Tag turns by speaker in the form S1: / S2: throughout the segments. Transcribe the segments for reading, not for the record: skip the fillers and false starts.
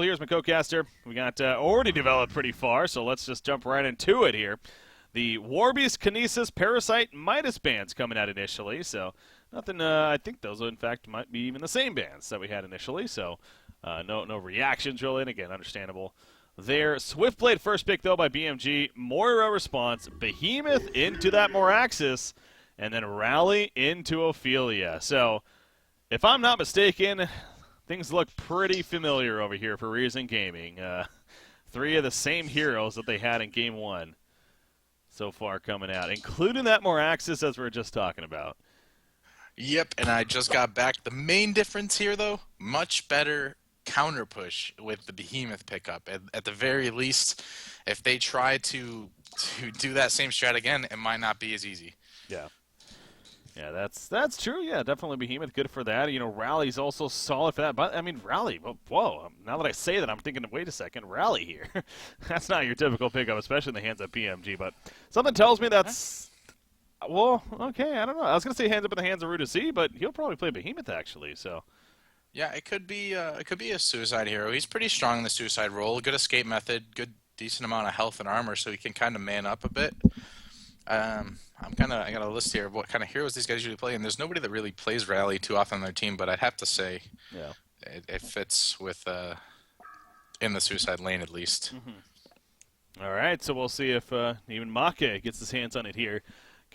S1: Here's my co-caster. We got already developed pretty far, so let's just jump right into it here. The Warbeast, Kinesis, Parasite, Midas bands coming out initially, so nothing. I think those, in fact, might be even the same bands that we had initially. So no reactions really, and again, understandable. There, Swiftblade first pick though by BMG, Moira response, Behemoth into that Moraxis, and then Rally into Ophelia. So, if I'm not mistaken, things look pretty familiar over here for Reason Gaming. Three of the same heroes that they had in Game 1 so far coming out, including that Moraxis as we were just talking about.
S2: Yep, and I just got back. The main difference here, though, much better counter push with the Behemoth pickup. At the very least, if they try to do that same strat again, it might not be as easy.
S1: Yeah. Yeah, that's true. Yeah, definitely Behemoth, good for that. You know, Rally's also solid for that. But, I mean, Rally, whoa. Now that I say that, I'm thinking, wait a second, Rally here. That's not your typical pickup, especially in the hands of BMG. But something tells me that's, well, okay, I don't know. I was going to say hands up in the hands of Ruda C, but he'll probably play Behemoth, actually, so.
S2: Yeah, it could be a suicide hero. He's pretty strong in the suicide role. Good escape method, good decent amount of health and armor, so he can kind of man up a bit. I got a list here of what kind of heroes these guys usually play, and there's nobody that really plays Rally too often on their team, but I'd have to say it fits with in the suicide lane at least.
S1: Mm-hmm. All right, so we'll see if even Make gets his hands on it here.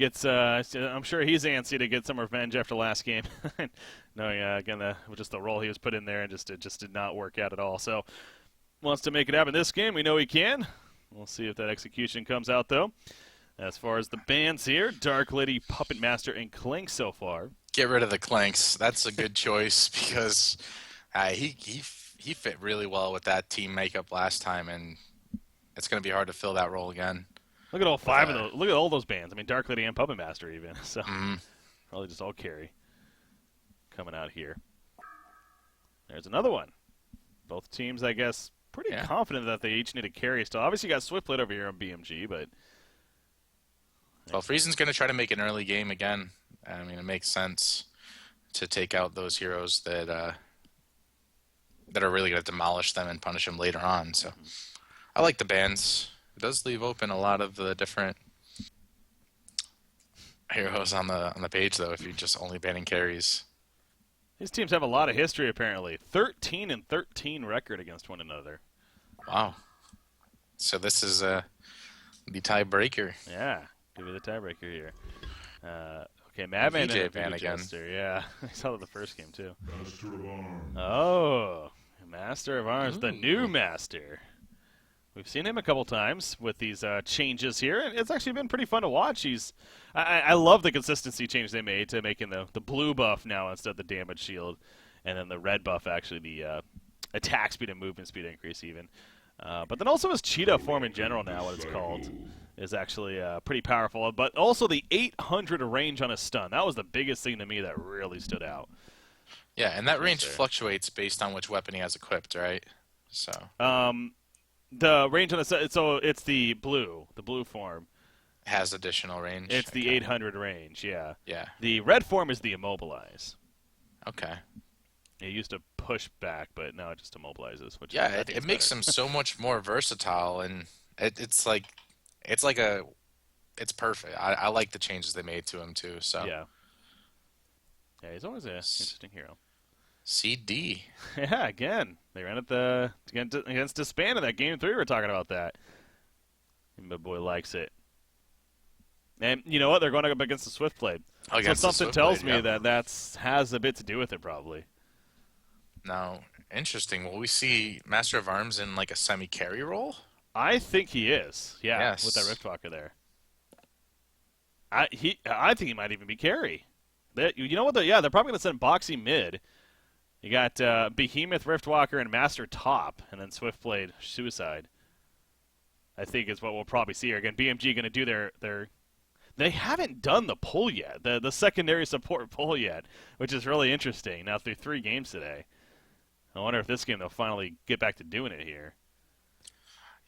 S1: I'm sure he's antsy to get some revenge after last game. No, yeah, again, just the role he was put in there, and it just did not work out at all. So wants to make it happen this game. We know he can. We'll see if that execution comes out, though. As far as the bands here, Dark Lady, Puppet Master, and Clink so far.
S2: Get rid of the Clinks. That's a good choice because he fit really well with that team makeup last time, and it's going to be hard to fill that role again.
S1: Look at all five of those. Look at all those bands. I mean, Dark Lady and Puppet Master even. So probably just all carry coming out here. There's another one. Both teams, I guess, pretty confident that they each need a carry still. Obviously, you got Swiftblade over here on BMG, but.
S2: Well, if Reason's going to try to make an early game again, I mean, it makes sense to take out those heroes that are really going to demolish them and punish them later on. So I like the bans. It does leave open a lot of the different heroes on the page, though, if you're just only banning carries.
S1: These teams have a lot of history, apparently. 13-13 record against one another.
S2: Wow. So this is the tiebreaker.
S1: Yeah. Could be the tiebreaker here. Okay, Madman and a ban again. Yeah, I saw that the first game too.
S3: Master of Arms.
S1: Oh, Master of Arms, the new Master. We've seen him a couple times with these changes here, and it's actually been pretty fun to watch. I love the consistency change they made to making the blue buff now instead of the damage shield, and then the red buff actually the attack speed and movement speed increase even. But then also his cheetah form in general now, what it's called, is actually pretty powerful. But also the 800 range on a stun. That was the biggest thing to me that really stood out.
S2: Yeah, and that range fluctuates based on which weapon he has equipped, right? So.
S1: The range on the so it's the blue form.
S2: Has additional range.
S1: It's the 800 range, yeah.
S2: Yeah.
S1: The red form is the immobilize.
S2: Okay.
S1: It used to push back, but now it just immobilizes. Which
S2: it makes him so much more versatile, and it's perfect. I like the changes they made to him too. So
S1: yeah, he's always an interesting hero.
S2: CD.
S1: Yeah, again, they ran it against Disband in that game 3. We were talking about that. And my boy likes it. And you know what? They're going up against the Swiftblade. So something tells me that has a bit to do with it, probably.
S2: Now, interesting. Will we see Master of Arms in like a semi-carry role?
S1: I think he is. Yeah,
S2: yes.
S1: With that Riftwalker there. I think he might even be carry. You know what? They're probably going to send Boxy mid. You got Behemoth, Riftwalker, and Master top, and then Swiftblade, Suicide. I think is what we'll probably see here. Again, BMG going to do their. They haven't done the pull yet, the secondary support pull yet, which is really interesting. Now through 3 games today. I wonder if this game they'll finally get back to doing it here.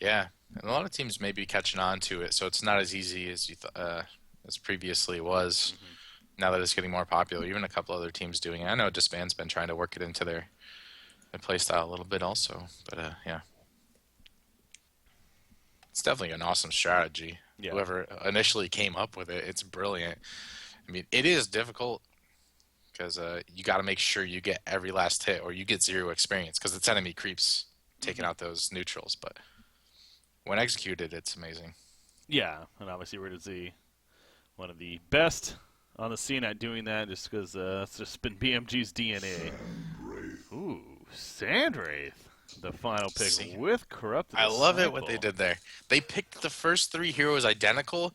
S2: Yeah, and a lot of teams may be catching on to it, so it's not as easy as as previously was. Now that it's getting more popular, even a couple other teams doing it. I know Disband's been trying to work it into their play style a little bit also. But yeah, it's definitely an awesome strategy.
S1: Yeah.
S2: Whoever initially came up with it, it's brilliant. I mean, it is difficult because you got to make sure you get every last hit, or you get zero experience because its enemy creeps taking out those neutrals. But when executed, it's amazing.
S1: Yeah, and obviously we're going to see one of the best on the scene at doing that, just because it's just been BMG's DNA. Ooh, Sandwraith, the final pick
S2: See,
S1: with Corrupted
S2: I love it what
S1: Disciple.
S2: they did there. They picked the first three heroes identical,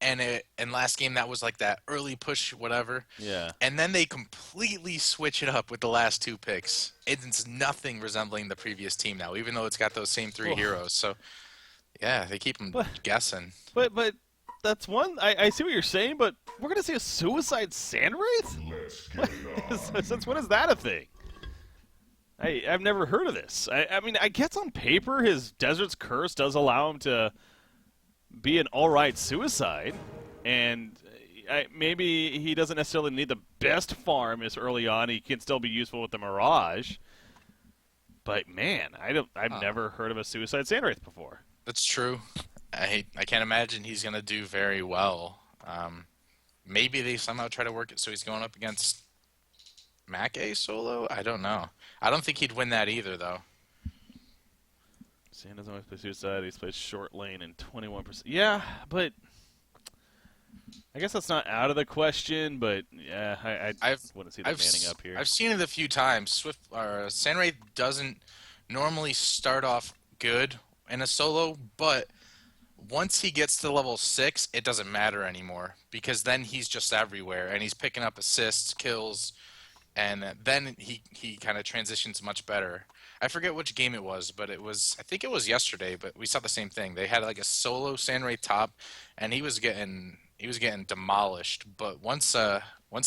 S2: and in last game that was like that early push, whatever.
S1: Yeah.
S2: And then they completely switch it up with the last two picks. It's nothing resembling the previous team now, even though it's got those same three
S1: Oh.
S2: heroes. So yeah, they keep them guessing.
S1: But that's one. I see what you're saying, but we're gonna see a suicide Sandwraith? Since when is that a thing? I've never heard of this. I mean, I guess on paper his Desert's Curse does allow him to be an alright suicide, and maybe he doesn't necessarily need the best farm as early on. He can still be useful with the Mirage. But man, I've never heard of a suicide Sandwraith before.
S2: That's true. I can't imagine he's gonna do very well. Maybe they somehow try to work it so he's going up against Mac A solo. I don't know. I don't think he'd win that either, though.
S1: Sand doesn't always play suicide. He's played short lane and 21%. Yeah, but I guess that's not out of the question. But yeah, I want to see them manning up here.
S2: I've seen it a few times. Sandwraith doesn't normally start off good in a solo, but once he gets to level 6, it doesn't matter anymore because then he's just everywhere and he's picking up assists, kills, and then he kind of transitions much better. I forget which game it was, but I think it was yesterday, but we saw the same thing. They had like a solo Sandray top, and he was getting demolished. But once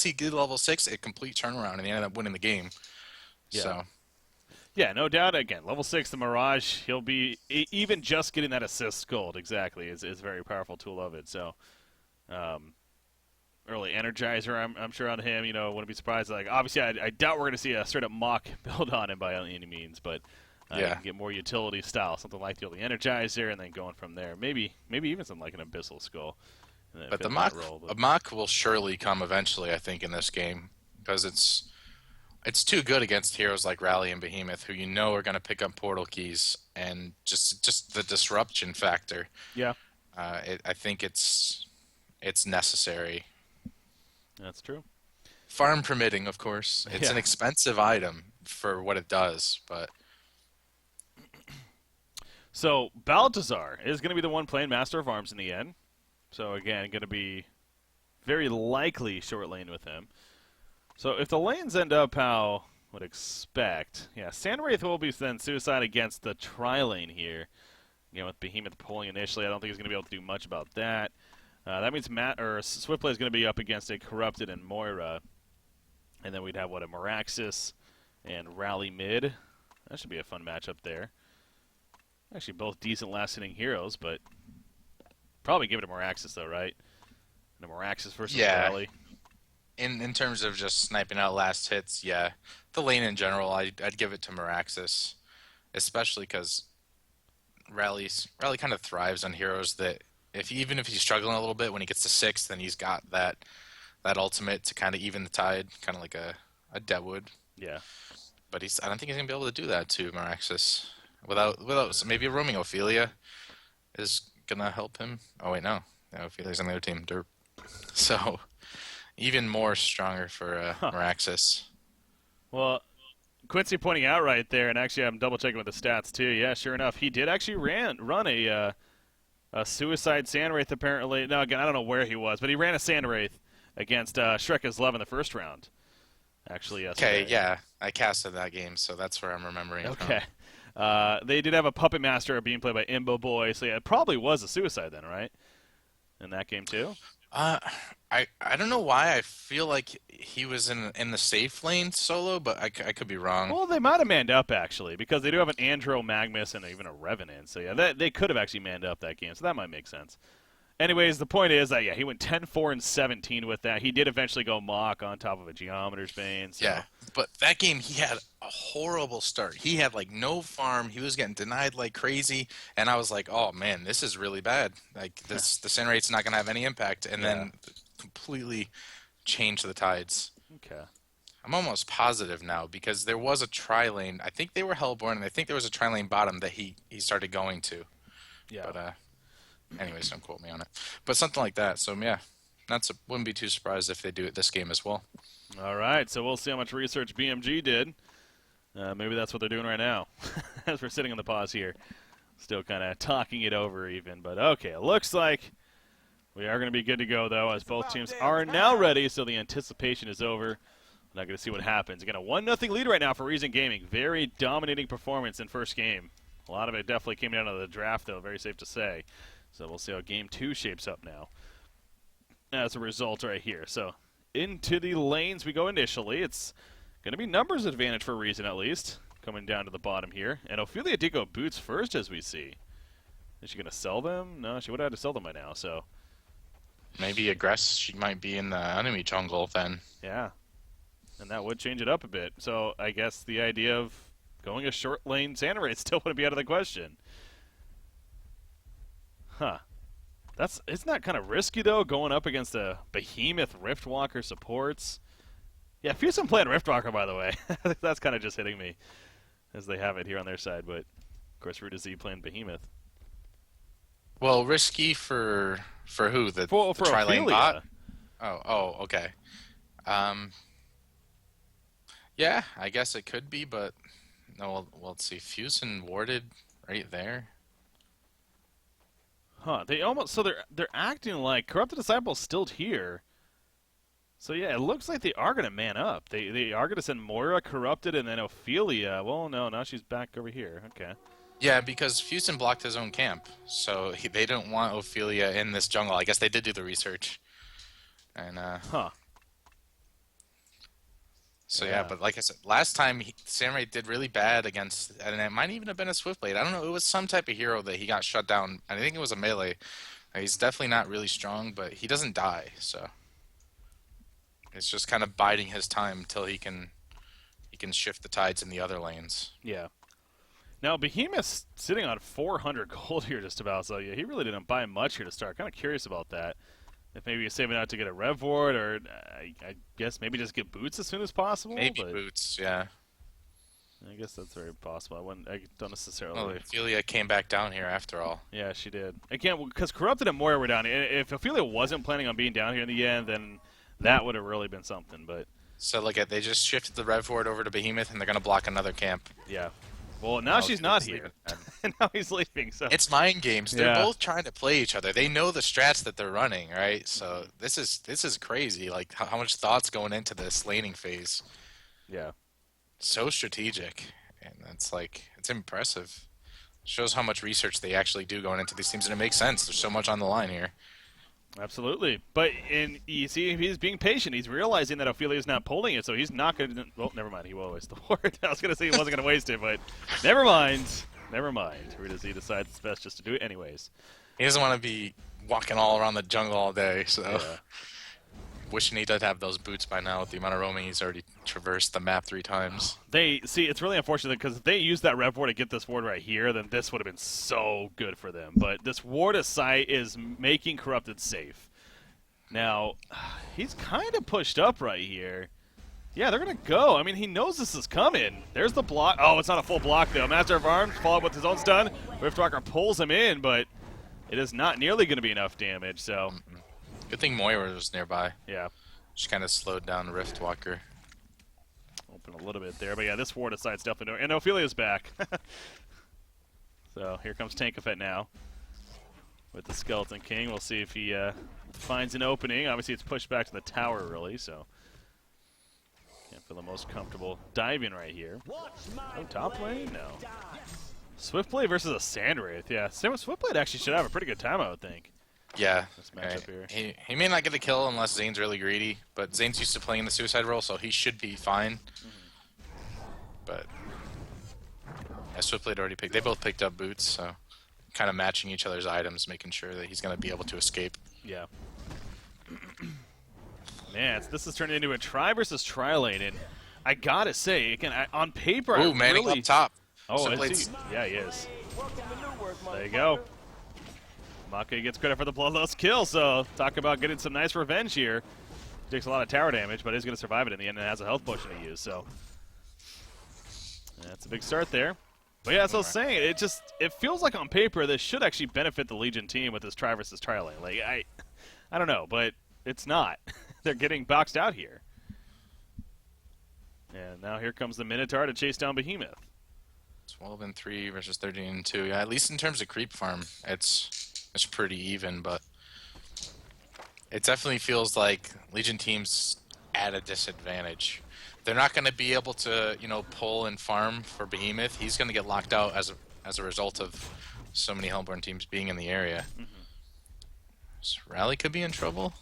S2: he did level 6, a complete turnaround, and he ended up winning the game.
S1: Yeah.
S2: So.
S1: Yeah, no doubt. Again, level 6, the Mirage, he'll be even just getting that assist gold exactly is a very powerful tool of it. So, early Energizer, I'm sure on him. Wouldn't be surprised. Like obviously, I doubt we're going to see a straight up mock build on him by any means, but you can get more utility style, something like the early Energizer, and then going from there. Maybe even something like an Abyssal Skull.
S2: But the mock will surely come eventually, I think, in this game because it's too good against heroes like Rally and Behemoth, who are going to pick up portal keys, and just the disruption factor.
S1: Yeah,
S2: I think it's necessary.
S1: That's true.
S2: Farm permitting, of course. It's an expensive item for what it does, but.
S1: So Baltazar is going to be the one playing Master of Arms in the end. So again, going to be very likely short lane with him. So if the lanes end up how I would expect, Sandwraith will be then suicide against the tri-lane here. With Behemoth pulling initially, I don't think he's going to be able to do much about that. That means Swiftplay is going to be up against a Corrupted and Moira. And then we'd have, a Meraxis and Rally mid. That should be a fun matchup there. Actually, both decent last-hitting heroes, but probably give it to Meraxis, though, right? And a Meraxis versus Rally.
S2: In terms of just sniping out last hits, yeah. The lane in general, I'd give it to Meraxis, especially because Rally kind of thrives on heroes that even if he's struggling a little bit, when he gets to 6, then he's got that ultimate to kind of even the tide, kind of like a Deadwood.
S1: Yeah.
S2: But I don't think he's gonna be able to do that to Meraxis without so maybe a roaming Ophelia is gonna help him. Oh wait, no, Ophelia's on the other team. Derp. So even more stronger for Meraxis.
S1: Well, Quincy pointing out right there, and actually I'm double checking with the stats too. Yeah, sure enough, he did actually run a suicide Sandwraith apparently. No, again, I don't know where he was, but he ran a Sandwraith against Shrek Love in the first round. Actually, yesterday.
S2: Okay, yeah, I casted that game, so that's where I'm remembering.
S1: Okay. They did have a Puppet Master being played by Imbo Boy, so yeah, it probably was a suicide then, right? In that game too?
S2: I don't know why I feel like he was in the safe lane solo, but I could be wrong.
S1: Well, they might have manned up actually, because they do have an Andro, Magmus, and even a Revenant. So yeah, they could have actually manned up that game, so that might make sense. Anyways, the point is that, yeah, he went 10-4-17 with that. He did eventually go Mach on top of a Geometer's Bane. So.
S2: Yeah, but that game he had a horrible start. He had like no farm. He was getting denied like crazy, and I was like, "Oh man, this is really bad. Like this, the sin rate's not gonna have any impact." And then completely changed the tides.
S1: Okay.
S2: I'm almost positive now because there was a tri-lane. I think they were Hellborn, and I think there was a tri-lane bottom that he started going to.
S1: Yeah.
S2: But anyways, don't quote me on it. But something like that. So yeah, wouldn't be too surprised if they do it this game as well.
S1: All right, so we'll see how much research BMG did. Maybe that's what they're doing right now, as we're sitting on the pause here. Still kind of talking it over even, but okay, it looks like we are going to be good to go, though, as both teams are now ready, so the anticipation is over. We're not going to see what happens. Again, a 1-0 lead right now for Reason Gaming. Very dominating performance in first game. A lot of it definitely came down to the draft, though, very safe to say. So we'll see how Game 2 shapes up now as a result right here. So into the lanes we go initially. It's going to be numbers advantage for Reason, at least, coming down to the bottom here. And Ophelia did go boots first, as we see. Is she going to sell them? No, she would have had to sell them by now, so.
S2: Maybe aggress. She might be in the enemy jungle then.
S1: Yeah, and that would change it up a bit. So I guess the idea of going a short lane Santa Ray still wouldn't be out of the question. Huh. Isn't that kind of risky, though, going up against a behemoth Riftwalker supports? Yeah, Fusion playing Riftwalker, by the way. That's kind of just hitting me, as they have it here on their side. But, of course, Ruta Z playing behemoth.
S2: Well, risky for who? The tri-lane
S1: Ophelia.
S2: bot? Oh, okay. Yeah, I guess it could be, but no. Well, let's see. Fusion warded right there.
S1: Huh? They almost they're acting like Corrupted Disciple's still here. So yeah, it looks like they are gonna man up. They are gonna send Moira, Corrupted, and then Ophelia. Well, no, now she's back over here. Okay.
S2: Yeah, because Fusion blocked his own camp, so they don't want Ophelia in this jungle. I guess they did do the research, and
S1: Huh.
S2: So yeah, but like I said, last time Samurai did really bad against, and it might even have been a Swiftblade. I don't know. It was some type of hero that he got shut down. I think it was a melee. He's definitely not really strong, but he doesn't die, so it's just kind of biding his time until he can shift the tides in the other lanes.
S1: Yeah. Now Behemoth's sitting on 400 gold here just about, so yeah, he really didn't buy much here to start. Kind of curious about that. If maybe he's saving out to get a Rev Ward, or I guess maybe just get boots as soon as possible.
S2: Maybe boots, yeah.
S1: I guess that's very possible. I don't necessarily.
S2: Well, Ophelia came back down here after all.
S1: Yeah, she did. Again, because Corrupted and Moira were down. If Ophelia wasn't planning on being down here in the end, then that would have really been something. But
S2: so look at, they just shifted the Rev Ward over to Behemoth, and they're gonna block another camp.
S1: Yeah. Well, now she's not here. Now he's leaving. So
S2: it's mind games. They're both trying to play each other. They know the strats that they're running, right? So this is crazy. Like how much thought's going into this laning phase.
S1: Yeah.
S2: So strategic, and it's impressive. Shows how much research they actually do going into these teams, and it makes sense. There's so much on the line here.
S1: Absolutely. But you see, he's being patient. He's realizing that Ophelia's not pulling it, so he's not going to... Well, never mind. He will waste the ward. I was going to say he wasn't going to waste it, but never mind. Never mind. Ruta Z decides it's best just to do it anyways.
S2: He doesn't want to be walking all around the jungle all day, so... Yeah. Wishing he did have those boots by now with the amount of roaming he's already traversed the map 3 times.
S1: See, it's really unfortunate because if they used that Rev Ward to get this ward right here, then this would have been so good for them. But this ward of sight is making Corrupted safe. Now, he's kind of pushed up right here. Yeah, they're going to go. I mean, he knows this is coming. There's the block. Oh, it's not a full block, though. Master of Arms followed with his own stun. Riftwalker pulls him in, but it is not nearly going to be enough damage, so...
S2: Good thing Moira was nearby.
S1: Yeah.
S2: She kind of slowed down Riftwalker.
S1: Open a little bit there, but yeah, this ward aside's definitely... And Ophelia's back. So here comes Tankafet now with the Skeleton King. We'll see if he finds an opening. Obviously, it's pushed back to the tower, really, so... Can't feel the most comfortable diving right here. Oh, top lane? No. Swiftblade versus a Sandwraith. Yeah, Swiftblade actually should have a pretty good time, I would think.
S2: Yeah,
S1: this matchup here.
S2: He may not get a kill unless Zane's really greedy, but Zane's used to playing the suicide role, so he should be fine. But yeah, Swiftblade already picked. They both picked up boots, so kind of matching each other's items, making sure that he's going to be able to escape.
S1: Yeah. Man, this is turning into a try versus try lane, and I gotta say, again, on paper,
S2: Ooh, Manning
S1: really...
S2: up top.
S1: Oh, is he? Yeah, he is. There you go. Maka gets credit for the bloodlust kill, so talk about getting some nice revenge here. Takes a lot of tower damage, but he's going to survive it in the end and has a health potion to use, so... That's a big start there. But yeah, as I was saying, it feels like on paper this should actually benefit the Legion team with this try versus try lane. Like, I don't know, but it's not. They're getting boxed out here. And now here comes the Minotaur to chase down Behemoth.
S2: 12-3 versus 13-2. Yeah, at least in terms of creep farm, it's pretty even, but it definitely feels like Legion teams at a disadvantage. They're not going to be able to, pull and farm for Behemoth. He's going to get locked out as a result of so many Hellborn teams being in the area.
S1: Mm-hmm.
S2: So Rally could be in trouble.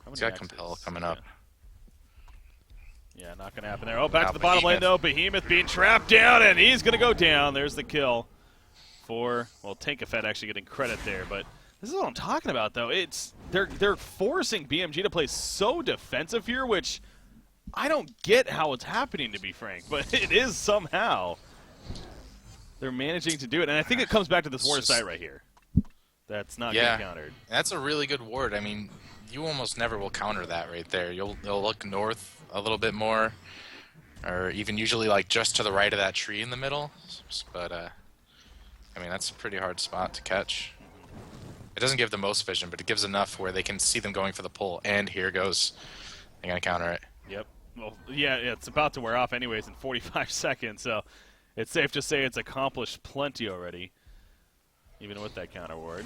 S2: He's got Compel coming up.
S1: Yeah, not going to happen there. Oh, back to the bottom lane, though. Behemoth being trapped down, and he's going to go down. There's the kill for, well, Tankafet actually getting credit there. But this is what I'm talking about, though. They're forcing BMG to play so defensive here, which I don't get how it's happening, to be frank. But it is somehow. They're managing to do it. And I think it comes back to this ward of sight right here. That's not getting countered.
S2: That's a really good ward. I mean, you almost never will counter that right there. You'll look north a little bit more, or even usually like just to the right of that tree in the middle. But I mean, that's a pretty hard spot to catch. It doesn't give the most vision, but it gives enough where they can see them going for the pull. And here goes. They're gonna counter it.
S1: Yep. Well, yeah, it's about to wear off anyways in 45 seconds, so it's safe to say it's accomplished plenty already, even with that counter ward.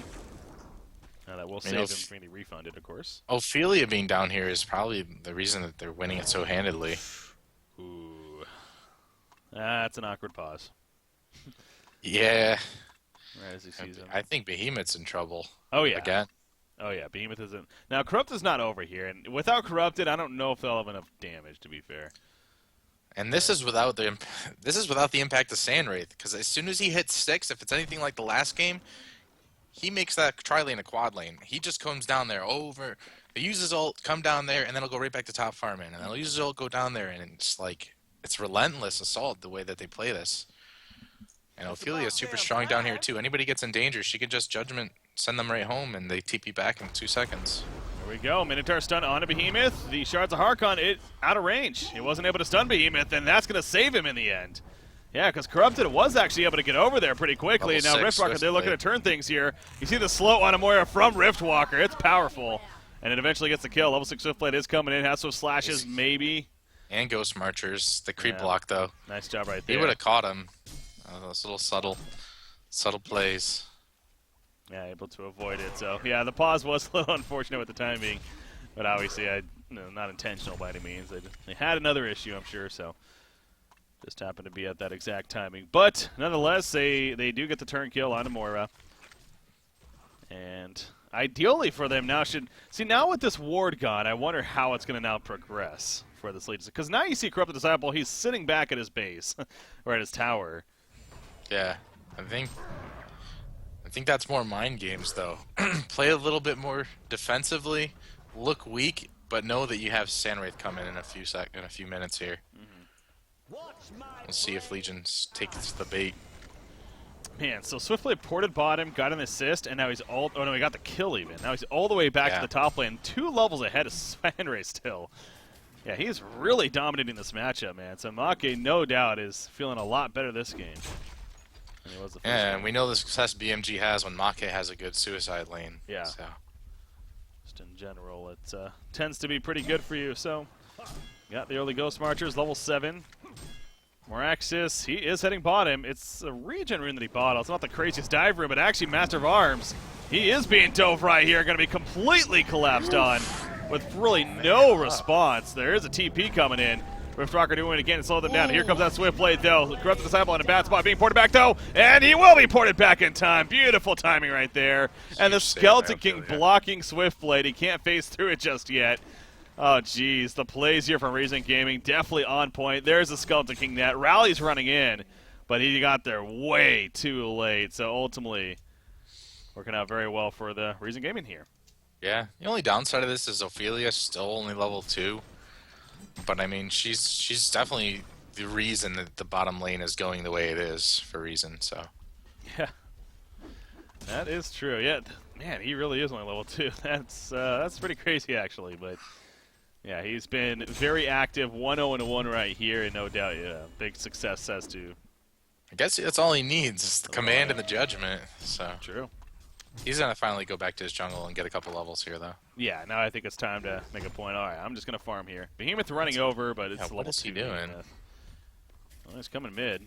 S1: Now that will save him from getting refunded, of course.
S2: Ophelia being down here is probably the reason that they're winning it so handedly.
S1: Ooh. That's an awkward pause.
S2: Yeah.
S1: Right as he sees him.
S2: I think Behemoth's in trouble.
S1: Oh, yeah.
S2: Again.
S1: Oh, yeah. Behemoth isn't. Now, Corrupt is not over here, and without Corrupted, I don't know if they'll have enough damage, to be fair.
S2: And this is without the impact of Sandwraith, because as soon as he hits 6, if it's anything like the last game, he makes that tri lane a quad lane. He just comes down there over. He uses ult, come down there, and then he'll go right back to top farming. And then he'll use his ult, go down there, and it's like it's relentless assault the way that they play this. And Ophelia is super strong down here too. Anybody gets in danger, she can just judgment, send them right home, and they TP back in 2 seconds.
S1: There we go. Minotaur stun onto Behemoth. The Shards of Harkon out of range. He wasn't able to stun Behemoth, and that's going to save him in the end. Yeah, because Corrupted was actually able to get over there pretty quickly. And now Riftwalker, they're looking to turn things here. You see the slow on Amoya from Riftwalker. It's powerful. And it eventually gets the kill. Level 6 Swiftblade is coming in. Has some slashes, maybe.
S2: And Ghost Marchers. The creep block, though.
S1: Nice job right there.
S2: He would have caught him. Those little subtle plays.
S1: Yeah, able to avoid it. So, yeah, the pause was a little unfortunate with the timing. But obviously, not intentional by any means. They had another issue, I'm sure, so. Just happened to be at that exact timing. But, nonetheless, they do get the turn kill on Moira. And ideally for them now should... See, now with this ward gone, I wonder how it's going to now progress for this Legion. Because now you see Corrupted Disciple, he's sitting back at his base, or at his tower.
S2: Yeah, I think that's more mind games, though. Play a little bit more defensively, look weak, but know that you have Sandwraith coming in a few minutes here. Mm-hmm. We'll see if Legions takes the bait.
S1: Man, so Swiftblade ported bottom, got an assist, and now he's all... Oh, no, he got the kill even. Now he's all the way back to the top lane, 2 levels ahead of Sandray still. Yeah, he's really dominating this matchup, man. So Make, no doubt, is feeling a lot better this game than he was the first game.
S2: And we know the success BMG has when Make has a good suicide lane.
S1: Yeah.
S2: So.
S1: Just in general, it tends to be pretty good for you. So, got the early Ghost Marchers, level 7. Moraxis, he is heading bottom. It's a regen rune that he bought. It's not the craziest dive rune, but actually Master of Arms. He is being dove right here. Going to be completely collapsed on with really no response. There is a TP coming in. Riftwalker doing it again and slow them down. Here comes that Swiftblade, though. Corrupted Disciple in a bad spot. Being ported back, though. And he will be ported back in time. Beautiful timing right there. And the Skeleton King blocking Swiftblade. He can't phase through it just yet. Oh, geez. The plays here from Reason Gaming definitely on point. There's the Skeleton King net. Rally's running in. but he got there way too late. So ultimately, working out very well for the Reason Gaming here.
S2: Yeah, the only downside of this is Ophelia's still only level 2. But I mean, she's definitely the reason that the bottom lane is going the way it is for Reason, so.
S1: Yeah. That is true. Yeah, man, he really is only level 2. That's pretty crazy, actually. But yeah, he's been very active, 1-0-1 right here, and no doubt, big success as to.
S2: I guess that's all he needs is the command and the judgment. So
S1: True.
S2: he's gonna finally go back to his jungle and get a couple levels here, though.
S1: Yeah, now I think it's time to make a point. All right, I'm just gonna farm here. Behemoth running over, but it's level 2.
S2: What is he doing?
S1: Well, he's coming mid.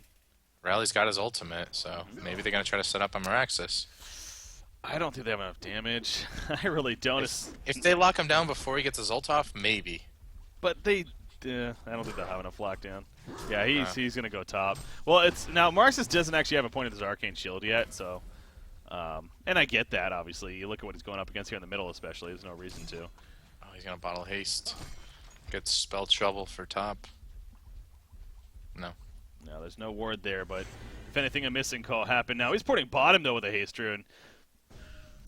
S2: Rally's got his ultimate, so maybe they're gonna try to set up a Meraxis.
S1: I don't think they have enough damage. I really don't.
S2: If they lock him down before he gets his ult off, maybe.
S1: But I don't think they'll have enough lockdown. Yeah, he's gonna go top. Well, it's now Marxus doesn't actually have a point of his arcane shield yet, so and I get that. Obviously, you look at what he's going up against here in the middle, especially. There's no reason to.
S2: Oh, he's gonna bottle haste. Get spell trouble for top. No.
S1: No, there's no ward there. But if anything, a missing call happened. Now he's porting bottom though with a haste rune.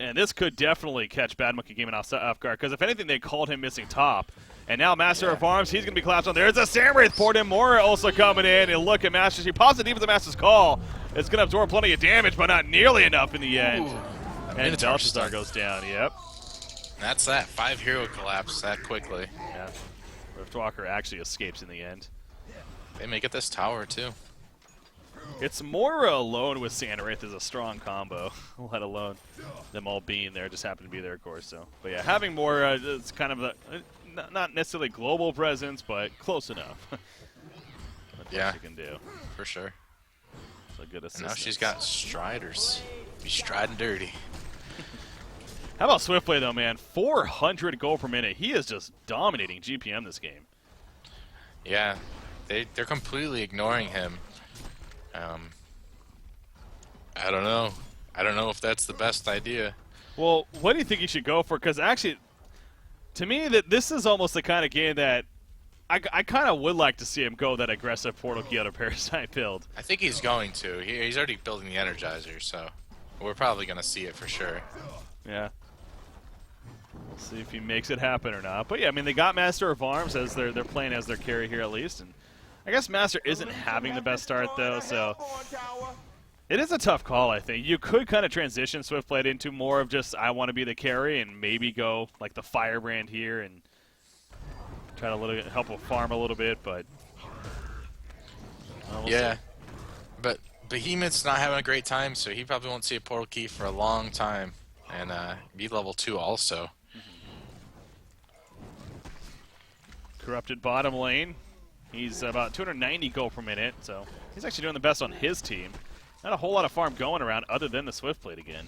S1: And this could definitely catch Bad Monkey Gaming off guard, because if anything, they called him missing top. And now Master of Arms, he's going to be collapsed on. There's a Samwraith poured in. Mora also coming in. And look at Master. He pops it even the Master's call. It's going to absorb plenty of damage, but not nearly enough in the end. And Belshazzar goes down, yep.
S2: That's that. 5 hero collapse that quickly.
S1: Yeah. Riftwalker actually escapes in the end.
S2: They may get this tower, too.
S1: It's Mora alone with Samwraith is a strong combo, let alone them all being there. Just happen to be there, of course. So, but yeah, having Mora is kind of not necessarily global presence, but close enough.
S2: Yeah,
S1: she can do
S2: for sure.
S1: So good assist.
S2: Now she's got Striders. Be striding dirty.
S1: How about Swiftplay though, man? 400 gold per minute. He is just dominating GPM this game.
S2: Yeah, they're completely ignoring him. I don't know. I don't know if that's the best idea.
S1: Well, what do you think he should go for? Because actually, to me, this is almost the kind of game that I kind of would like to see him go that aggressive Portal Key out of Parasite build.
S2: I think he's going to. He's already building the Energizer, so we're probably going to see it for sure.
S1: Yeah. We'll see if he makes it happen or not. But yeah, I mean, they got Master of Arms as they're playing as their carry here at least, and I guess Master isn't having the best start though, so it is a tough call. I think you could kind of transition Swiftblade into more of just I want to be the carry and maybe go like the Firebrand here and try to help him farm a little bit, but we'll
S2: yeah.
S1: see.
S2: But Behemoth's not having a great time, so he probably won't see a Portal Key for a long time, and be level 2 also.
S1: Corrupted bottom lane. He's about 290 gold per minute, so he's actually doing the best on his team. Not a whole lot of farm going around other than the Swiftblade again.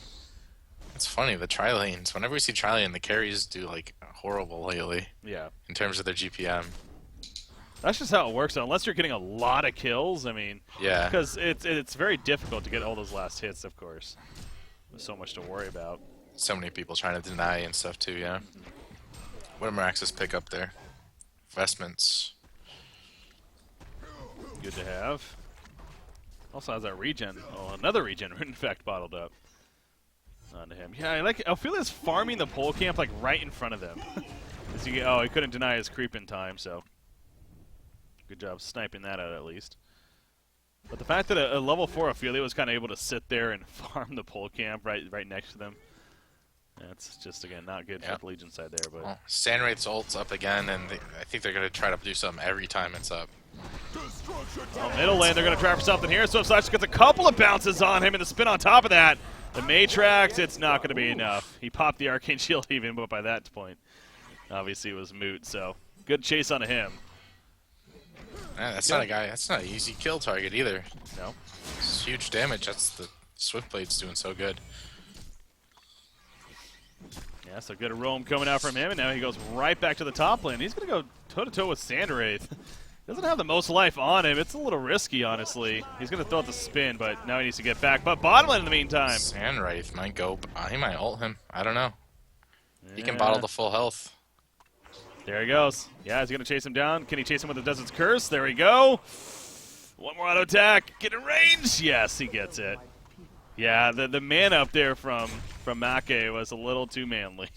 S2: It's funny, the tri-lanes. Whenever we see tri-lane, the carries do like horrible lately.
S1: Yeah.
S2: In terms of their GPM.
S1: That's just how it works, though. Unless you're getting a lot of kills, I mean.
S2: Yeah.
S1: Because it's very difficult to get all those last hits, of course. There's so much to worry about.
S2: So many people trying to deny and stuff too, yeah. What did Meraxis pick up there? Vestments.
S1: Good to have. Also has that regen. Oh, another regen, in fact, bottled up. Onto him. Yeah, I like Ophelia's farming the pole camp like right in front of them. He couldn't deny his creep in time, so good job sniping that out at least. But the fact that a level 4 Ophelia was kind of able to sit there and farm the pole camp right next to them, that's just again not good for the Legion side there. But
S2: Sandwraith's ult's up again, and I think they're gonna try to do something every time it's up.
S1: Middle lane, they're going to try for something here. Swiftslash gets a couple of bounces on him, and the spin on top of that. The Matrax, it's not going to be enough. He popped the Arcane Shield even, but by that point, obviously it was moot. So good chase on him.
S2: Yeah, that's not a guy. That's not an easy kill target either.
S1: No.
S2: It's huge damage. That's the Swiftblade's doing so good.
S1: Yeah, so good roam coming out from him, and now he goes right back to the top lane. He's going to go toe-to-toe with Sandwraith. Doesn't have the most life on him. It's a little risky, honestly. He's going to throw out the spin, but now he needs to get back. But bottom lane in the meantime.
S2: Sandwraith might go. He might ult him. I don't know. Yeah. He can bottle the full health.
S1: There he goes. Yeah, he's going to chase him down. Can he chase him with the Desert's Curse? There we go. One more auto attack. Get in range. Yes, he gets it. Yeah, the man up there from Make was a little too manly.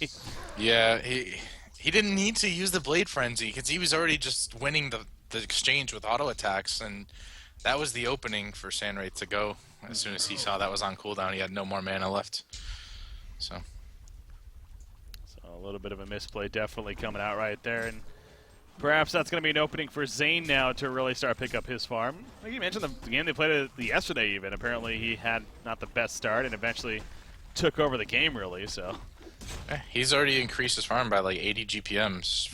S2: Yeah, he didn't need to use the Blade Frenzy because he was already just winning the exchange with auto attacks, and that was the opening for Sandwraith to go. As soon as he saw that was on cooldown, he had no more mana left. So
S1: a little bit of a misplay definitely coming out right there, and perhaps that's going to be an opening for Zane now to really start pick up his farm. Like you mentioned, the game they played yesterday even, apparently he had not the best start and eventually took over the game really, so.
S2: he's already increased his farm by like 80 GPMs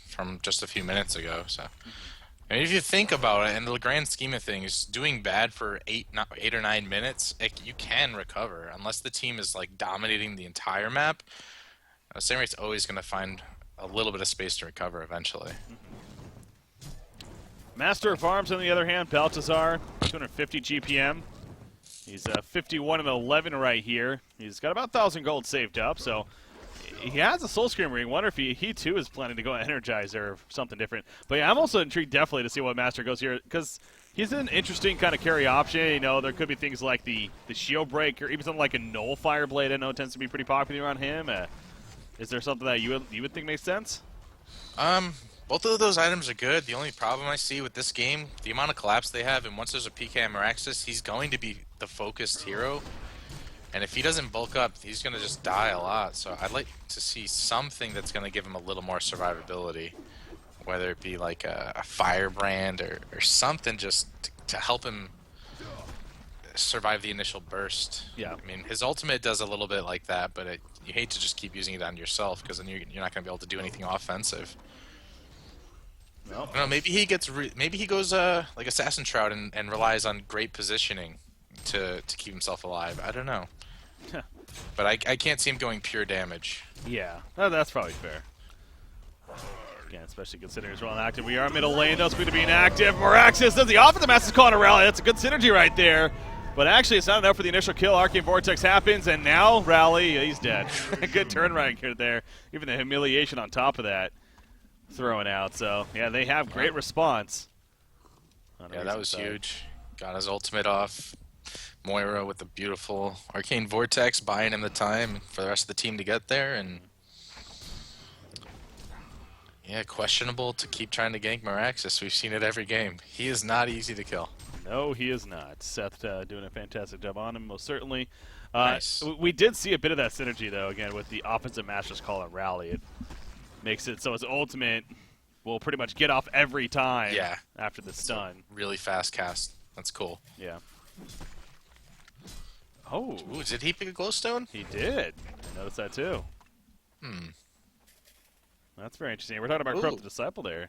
S2: from just a few minutes ago. So, I mean, if you think about it, in the grand scheme of things, doing bad for 8 or 9 minutes, you can recover unless the team is like dominating the entire map. Sandwraith's always going to find a little bit of space to recover eventually.
S1: Master of Farms, on the other hand, Baltazar, 250 GPM. He's 51 and 11 right here. He's got about 1,000 gold saved up, so he has a Soul Scream ring. Wonder if he too is planning to go Energizer or something different. But yeah, I'm also intrigued definitely to see what Master goes here, because he's an interesting kind of carry option. You know, there could be things like the Shield Break or even something like a Null Fireblade. I know it tends to be pretty popular around him. Is there something that you would think makes sense?
S2: Both of those items are good. The only problem I see with this game, the amount of collapse they have, and once there's a PK and Meraxis, he's going to be the focused hero. And if he doesn't bulk up, he's going to just die a lot. So I'd like to see something that's going to give him a little more survivability, whether it be like a Firebrand or something just to help him survive the initial burst.
S1: Yeah.
S2: I mean, his ultimate does a little bit like that, but you hate to just keep using it on yourself because then you're not going to be able to do anything offensive.
S1: Nope.
S2: I don't know, maybe he gets maybe he goes like Assassin Shroud and relies on great positioning to keep himself alive. I don't know. But I can't see him going pure damage.
S1: Yeah, that's probably fair. Again, especially considering he's well active. We are middle lane, though, speaking of being active. Meraxis does the offensive master's calling a rally. That's a good synergy right there. But actually, it's not enough for the initial kill. Arcane Vortex happens, and now Rally, he's dead. Good turn right here there. Even the humiliation on top of that throwing out. So, yeah, they have great response.
S2: Yeah, that was huge. Got his ultimate off. Moira with the beautiful Arcane Vortex buying him the time for the rest of the team to get there. And yeah, questionable to keep trying to gank Meraxis. We've seen it every game. He is not easy to kill.
S1: No, he is not. Seth doing a fantastic job on him, most certainly.
S2: Nice.
S1: We did see a bit of that synergy, though, again, with the offensive master's call and rally. It makes it so his ultimate will pretty much get off every time after the stun.
S2: Really fast cast. That's cool.
S1: Yeah. Oh.
S2: Ooh, did he pick a glowstone?
S1: He did. I noticed that, too. That's very interesting. We're talking about Corrupt the Disciple there.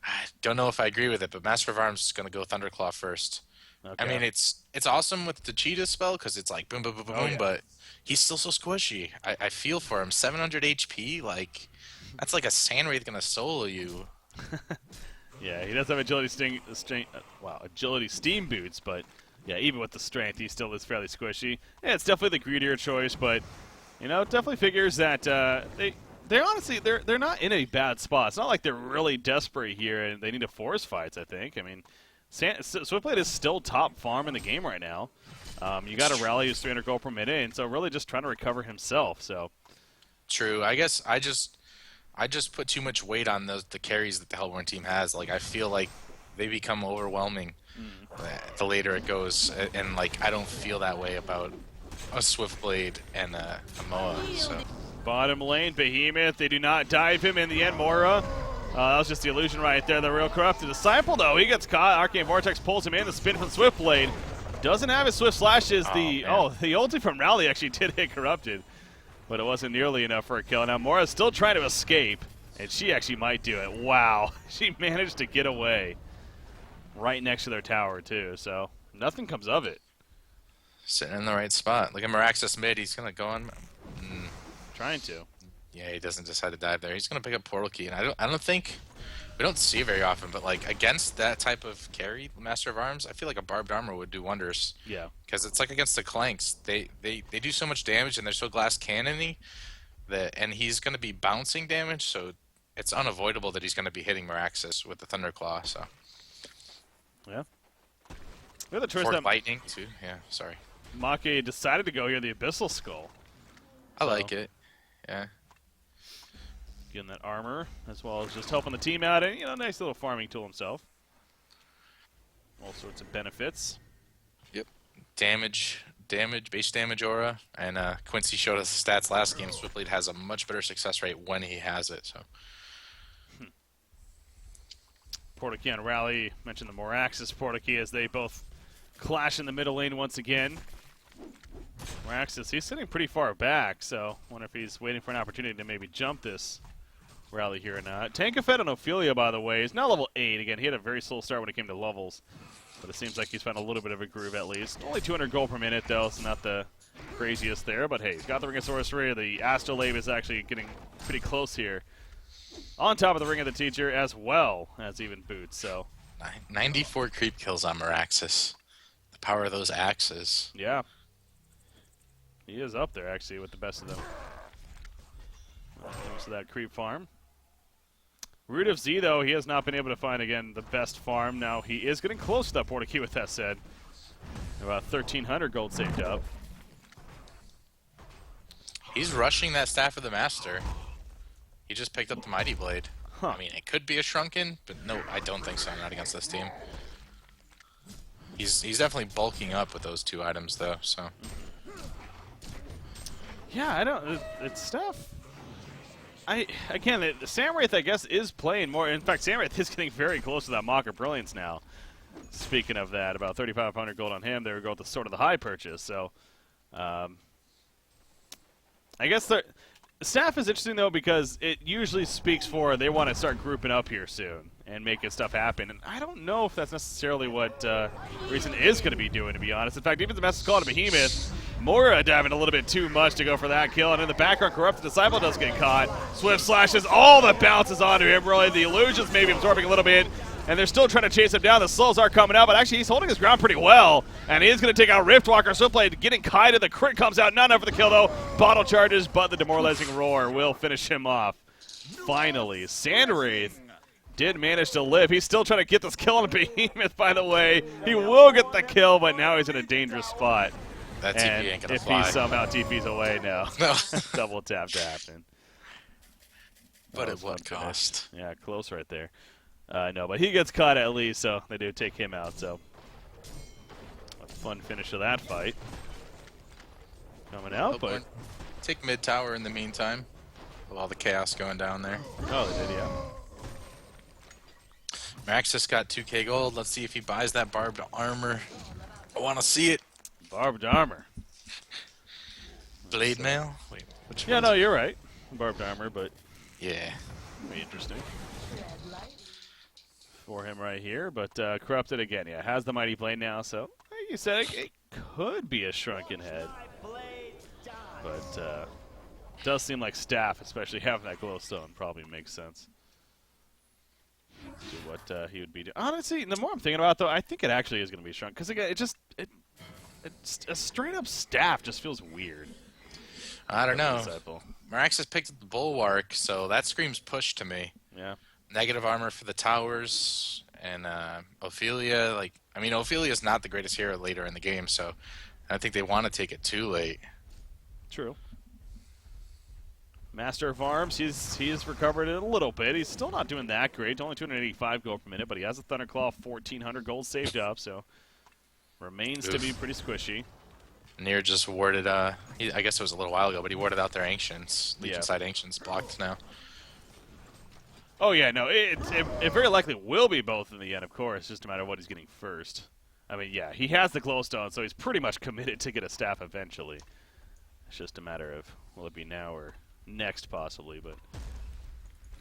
S2: I don't know if I agree with it, but Master of Arms is going to go Thunderclaw first. Okay. I mean, it's awesome with the Cheetah spell because it's like boom, boom, boom, boom, but he's still so squishy. I feel for him. 700 HP, like, that's like a Sandwraith going to solo you.
S1: Yeah, he does have agility agility steam boots, but yeah, even with the strength, he still is fairly squishy. Yeah, it's definitely the greedier choice, but you know, it definitely figures that they're honestly they're not in a bad spot. It's not like they're really desperate here and they need to force fights. I think. I mean, Swiftblade is still top farm in the game right now. You got to rally his 300 gold per minute, and so really just trying to recover himself. So
S2: true. I guess I just put too much weight on the carries that the Hellborn team has. Like I feel like they become overwhelming the later it goes, and like I don't feel that way about a Swiftblade and a Moa. So.
S1: Bottom lane, Behemoth, they do not dive him in the end. Moira, that was just the illusion right there. The real Corrupted Disciple, though, he gets caught. Arcane Vortex pulls him in. The spin from Swiftblade doesn't have his Swift Slashes. The ulti from Rally actually did hit Corrupted, but it wasn't nearly enough for a kill. Now Moira's still trying to escape, and she actually might do it. Wow, she managed to get away right next to their tower, too, so nothing comes of it.
S2: Sitting in the right spot. Look at Meraxis mid. He's going to go on.
S1: Trying to.
S2: Yeah, he doesn't decide to dive there. He's going to pick up Portal Key, and I don't think we don't see it very often, but like against that type of carry, Master of Arms, I feel like a Barbed Armor would do wonders.
S1: Yeah. Because
S2: it's like against the Clanks, they do so much damage and they're so glass cannon-y and he's going to be bouncing damage, so it's unavoidable that he's going to be hitting Meraxis with the Thunderclaw. So.
S1: Yeah. We have the choice
S2: For
S1: that
S2: lightning too. Yeah, sorry.
S1: Make decided to go here, the Abyssal Skull.
S2: I like it. Yeah.
S1: Getting that armor, as well as just helping the team out, and, nice little farming tool himself. All sorts of benefits.
S2: Yep. Base damage aura, and Quincy showed us the stats last game. Swiftblade has a much better success rate when he has it, so.
S1: Portakey on Rally, mentioned the Moraxis Portakey as they both clash in the middle lane once again. Moraxis, he's sitting pretty far back, so I wonder if he's waiting for an opportunity to maybe jump this Rally here or not. Tankafed on Ophelia, by the way, is now level 8. Again, he had a very slow start when it came to levels, but it seems like he's found a little bit of a groove at least. Only 200 gold per minute, though, so not the craziest there, but hey, he's got the Ring of Sorcery. The Astrolabe is actually getting pretty close here. On top of the Ring of the Teacher, as well as even Boots, so.
S2: 94 creep kills on Moraxis. The power of those axes.
S1: Yeah. He is up there, actually, with the best of them. Thanks to that creep farm. Root of Z, though, he has not been able to find, again, the best farm. Now, he is getting close to that Portakey, with that said. About 1,300 gold saved up.
S2: He's rushing that Staff of the Master. He just picked up the Mighty Blade.
S1: Huh.
S2: I mean, it could be a Shrunken, but no, I don't think so. Not against this team. He's definitely bulking up with those two items, though, so.
S1: Yeah, I don't. It's stuff. Again, the Samwraith, I guess, is playing more. In fact, Samwraith is getting very close to that Mocker Brilliance now. Speaking of that, about 3,500 gold on him. There we go with the Sword of the High purchase. So, I guess the staff is interesting, though, because it usually speaks for they want to start grouping up here soon and making stuff happen. And I don't know if that's necessarily what Reason is going to be doing, to be honest. In fact, even the message call to Behemoth, Mora diving a little bit too much to go for that kill. And in the background, Corrupted Disciple does get caught. Swift slashes all the bounces onto him, really. The illusions maybe absorbing a little bit. And they're still trying to chase him down. The slows are coming out, but actually he's holding his ground pretty well. And he is going to take out Riftwalker. Swiftblade getting kited. The crit comes out. Not enough for the kill, though. Bottle charges, but the demoralizing roar will finish him off. Finally, Sandwraith did manage to live. He's still trying to get this kill on Behemoth, by the way. He will get the kill, but now he's in a dangerous spot.
S2: That TP
S1: and
S2: ain't gonna
S1: if
S2: fly.
S1: he somehow TP's away now,
S2: No.
S1: double tap to happen.
S2: But at what cost?
S1: Yeah, close right there. No, but he gets caught at least, so they do take him out. So a fun finish of that fight coming out. But
S2: take mid tower in the meantime, with all the chaos going down there.
S1: Oh, they did, yeah.
S2: Maxis got 2k gold. Let's see if he buys that barbed armor. I want to see it.
S1: Barbed armor.
S2: Blade mail? Wait, which
S1: Yeah,
S2: one's
S1: no, you're right. Barbed armor, but
S2: yeah.
S1: be interesting for him right here. But Corrupted again, yeah, has the Mighty Blade now. So like you said, it could be a Shrunken Head, but does seem like Staff, especially having that glowstone, probably makes sense. To what he would be doing. Honestly, the more I'm thinking about it, though, I think it actually is going to be Shrunk. Because again, it's a straight up Staff just feels weird.
S2: I don't know.
S1: Disciple.
S2: Maraxis picked up the Bulwark, so that screams push to me.
S1: Yeah.
S2: Negative armor for the towers, and Ophelia, Ophelia's not the greatest hero later in the game, so I think they want to take it too late.
S1: True. Master of Arms, he's recovered it a little bit. He's still not doing that great. Only 285 gold per minute, but he has a Thunderclaw, 1,400 gold saved up, so remains to be pretty squishy.
S2: Near just warded, I guess it was a little while ago, but he warded out their Ancients. Legion
S1: Yeah.
S2: side Ancients blocked now.
S1: Oh, yeah, no, it very likely will be both in the end, of course. It's just a matter of what he's getting first. I mean, yeah, he has the glowstone, so he's pretty much committed to get a staff eventually. It's just a matter of, will it be now or next, possibly, but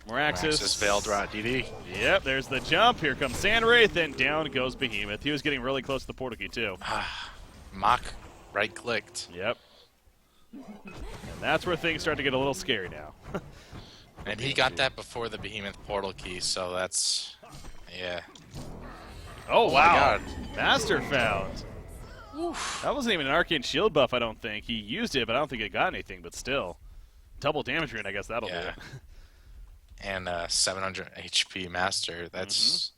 S1: Moraxis
S2: Veiled Rot DD.
S1: Yep, there's the jump. Here comes Sandwraith, and down goes Behemoth. He was getting really close to the Portakey, too.
S2: Mock right-clicked.
S1: Yep. And that's where things start to get a little scary now.
S2: And he got that before the Behemoth portal key, so that's... yeah.
S1: Oh, wow.
S2: My God.
S1: Master found. Oof. That wasn't even an Arcane Shield buff, I don't think. He used it, but I don't think it got anything, but still. Double damage rune, I guess that'll do it.
S2: And 700 HP Master, that's...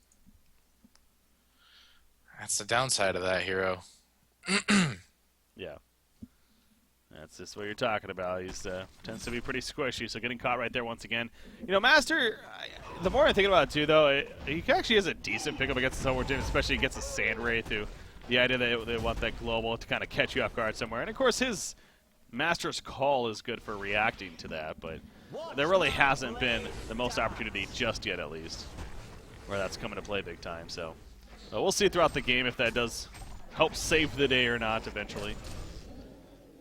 S2: That's the downside of that hero.
S1: Yeah. That's just what you're talking about. He's tends to be pretty squishy, so getting caught right there once again. You know, Master, the more I think about it too, though, he actually has a decent pickup against the Solar Team, especially against the Sand Wraith, through the idea that they want that global to kind of catch you off guard somewhere. And of course, his Master's Call is good for reacting to that, but there really hasn't been the most opportunity just yet, at least, where that's coming to play big time. So we'll see throughout the game if that does help save the day or not eventually.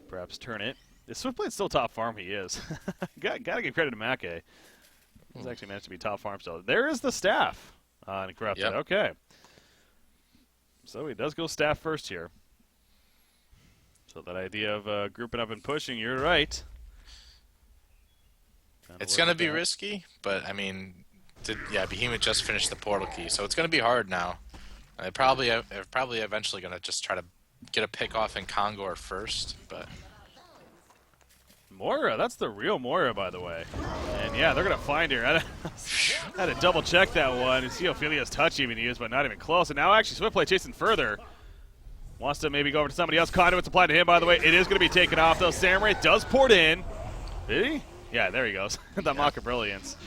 S1: Perhaps turn it. Is Swiftblade still top farm? He is. Gotta give credit to Make. He's actually managed to be top farm still. There is the staff on Corrupted.
S2: Yep.
S1: Okay. So he does go staff first here. So that idea of grouping up and pushing, you're right.
S2: It's going to be risky, but, I mean, yeah, Behemoth just finished the portal key, so it's going to be hard now. They're probably eventually going to just try to get a pick off in Kongor first, but...
S1: Moira, that's the real Moira, by the way. And yeah, they're going to find her. I had to double check that one and see Ophelia's touch even used, but not even close. And now actually Swiftplay chasing further. Wants to maybe go over to somebody else. Conduit's applied to him, by the way. It is going to be taken off, though. Samwraith does port in. Did he? Yeah, there he goes. The Mock of Brilliance.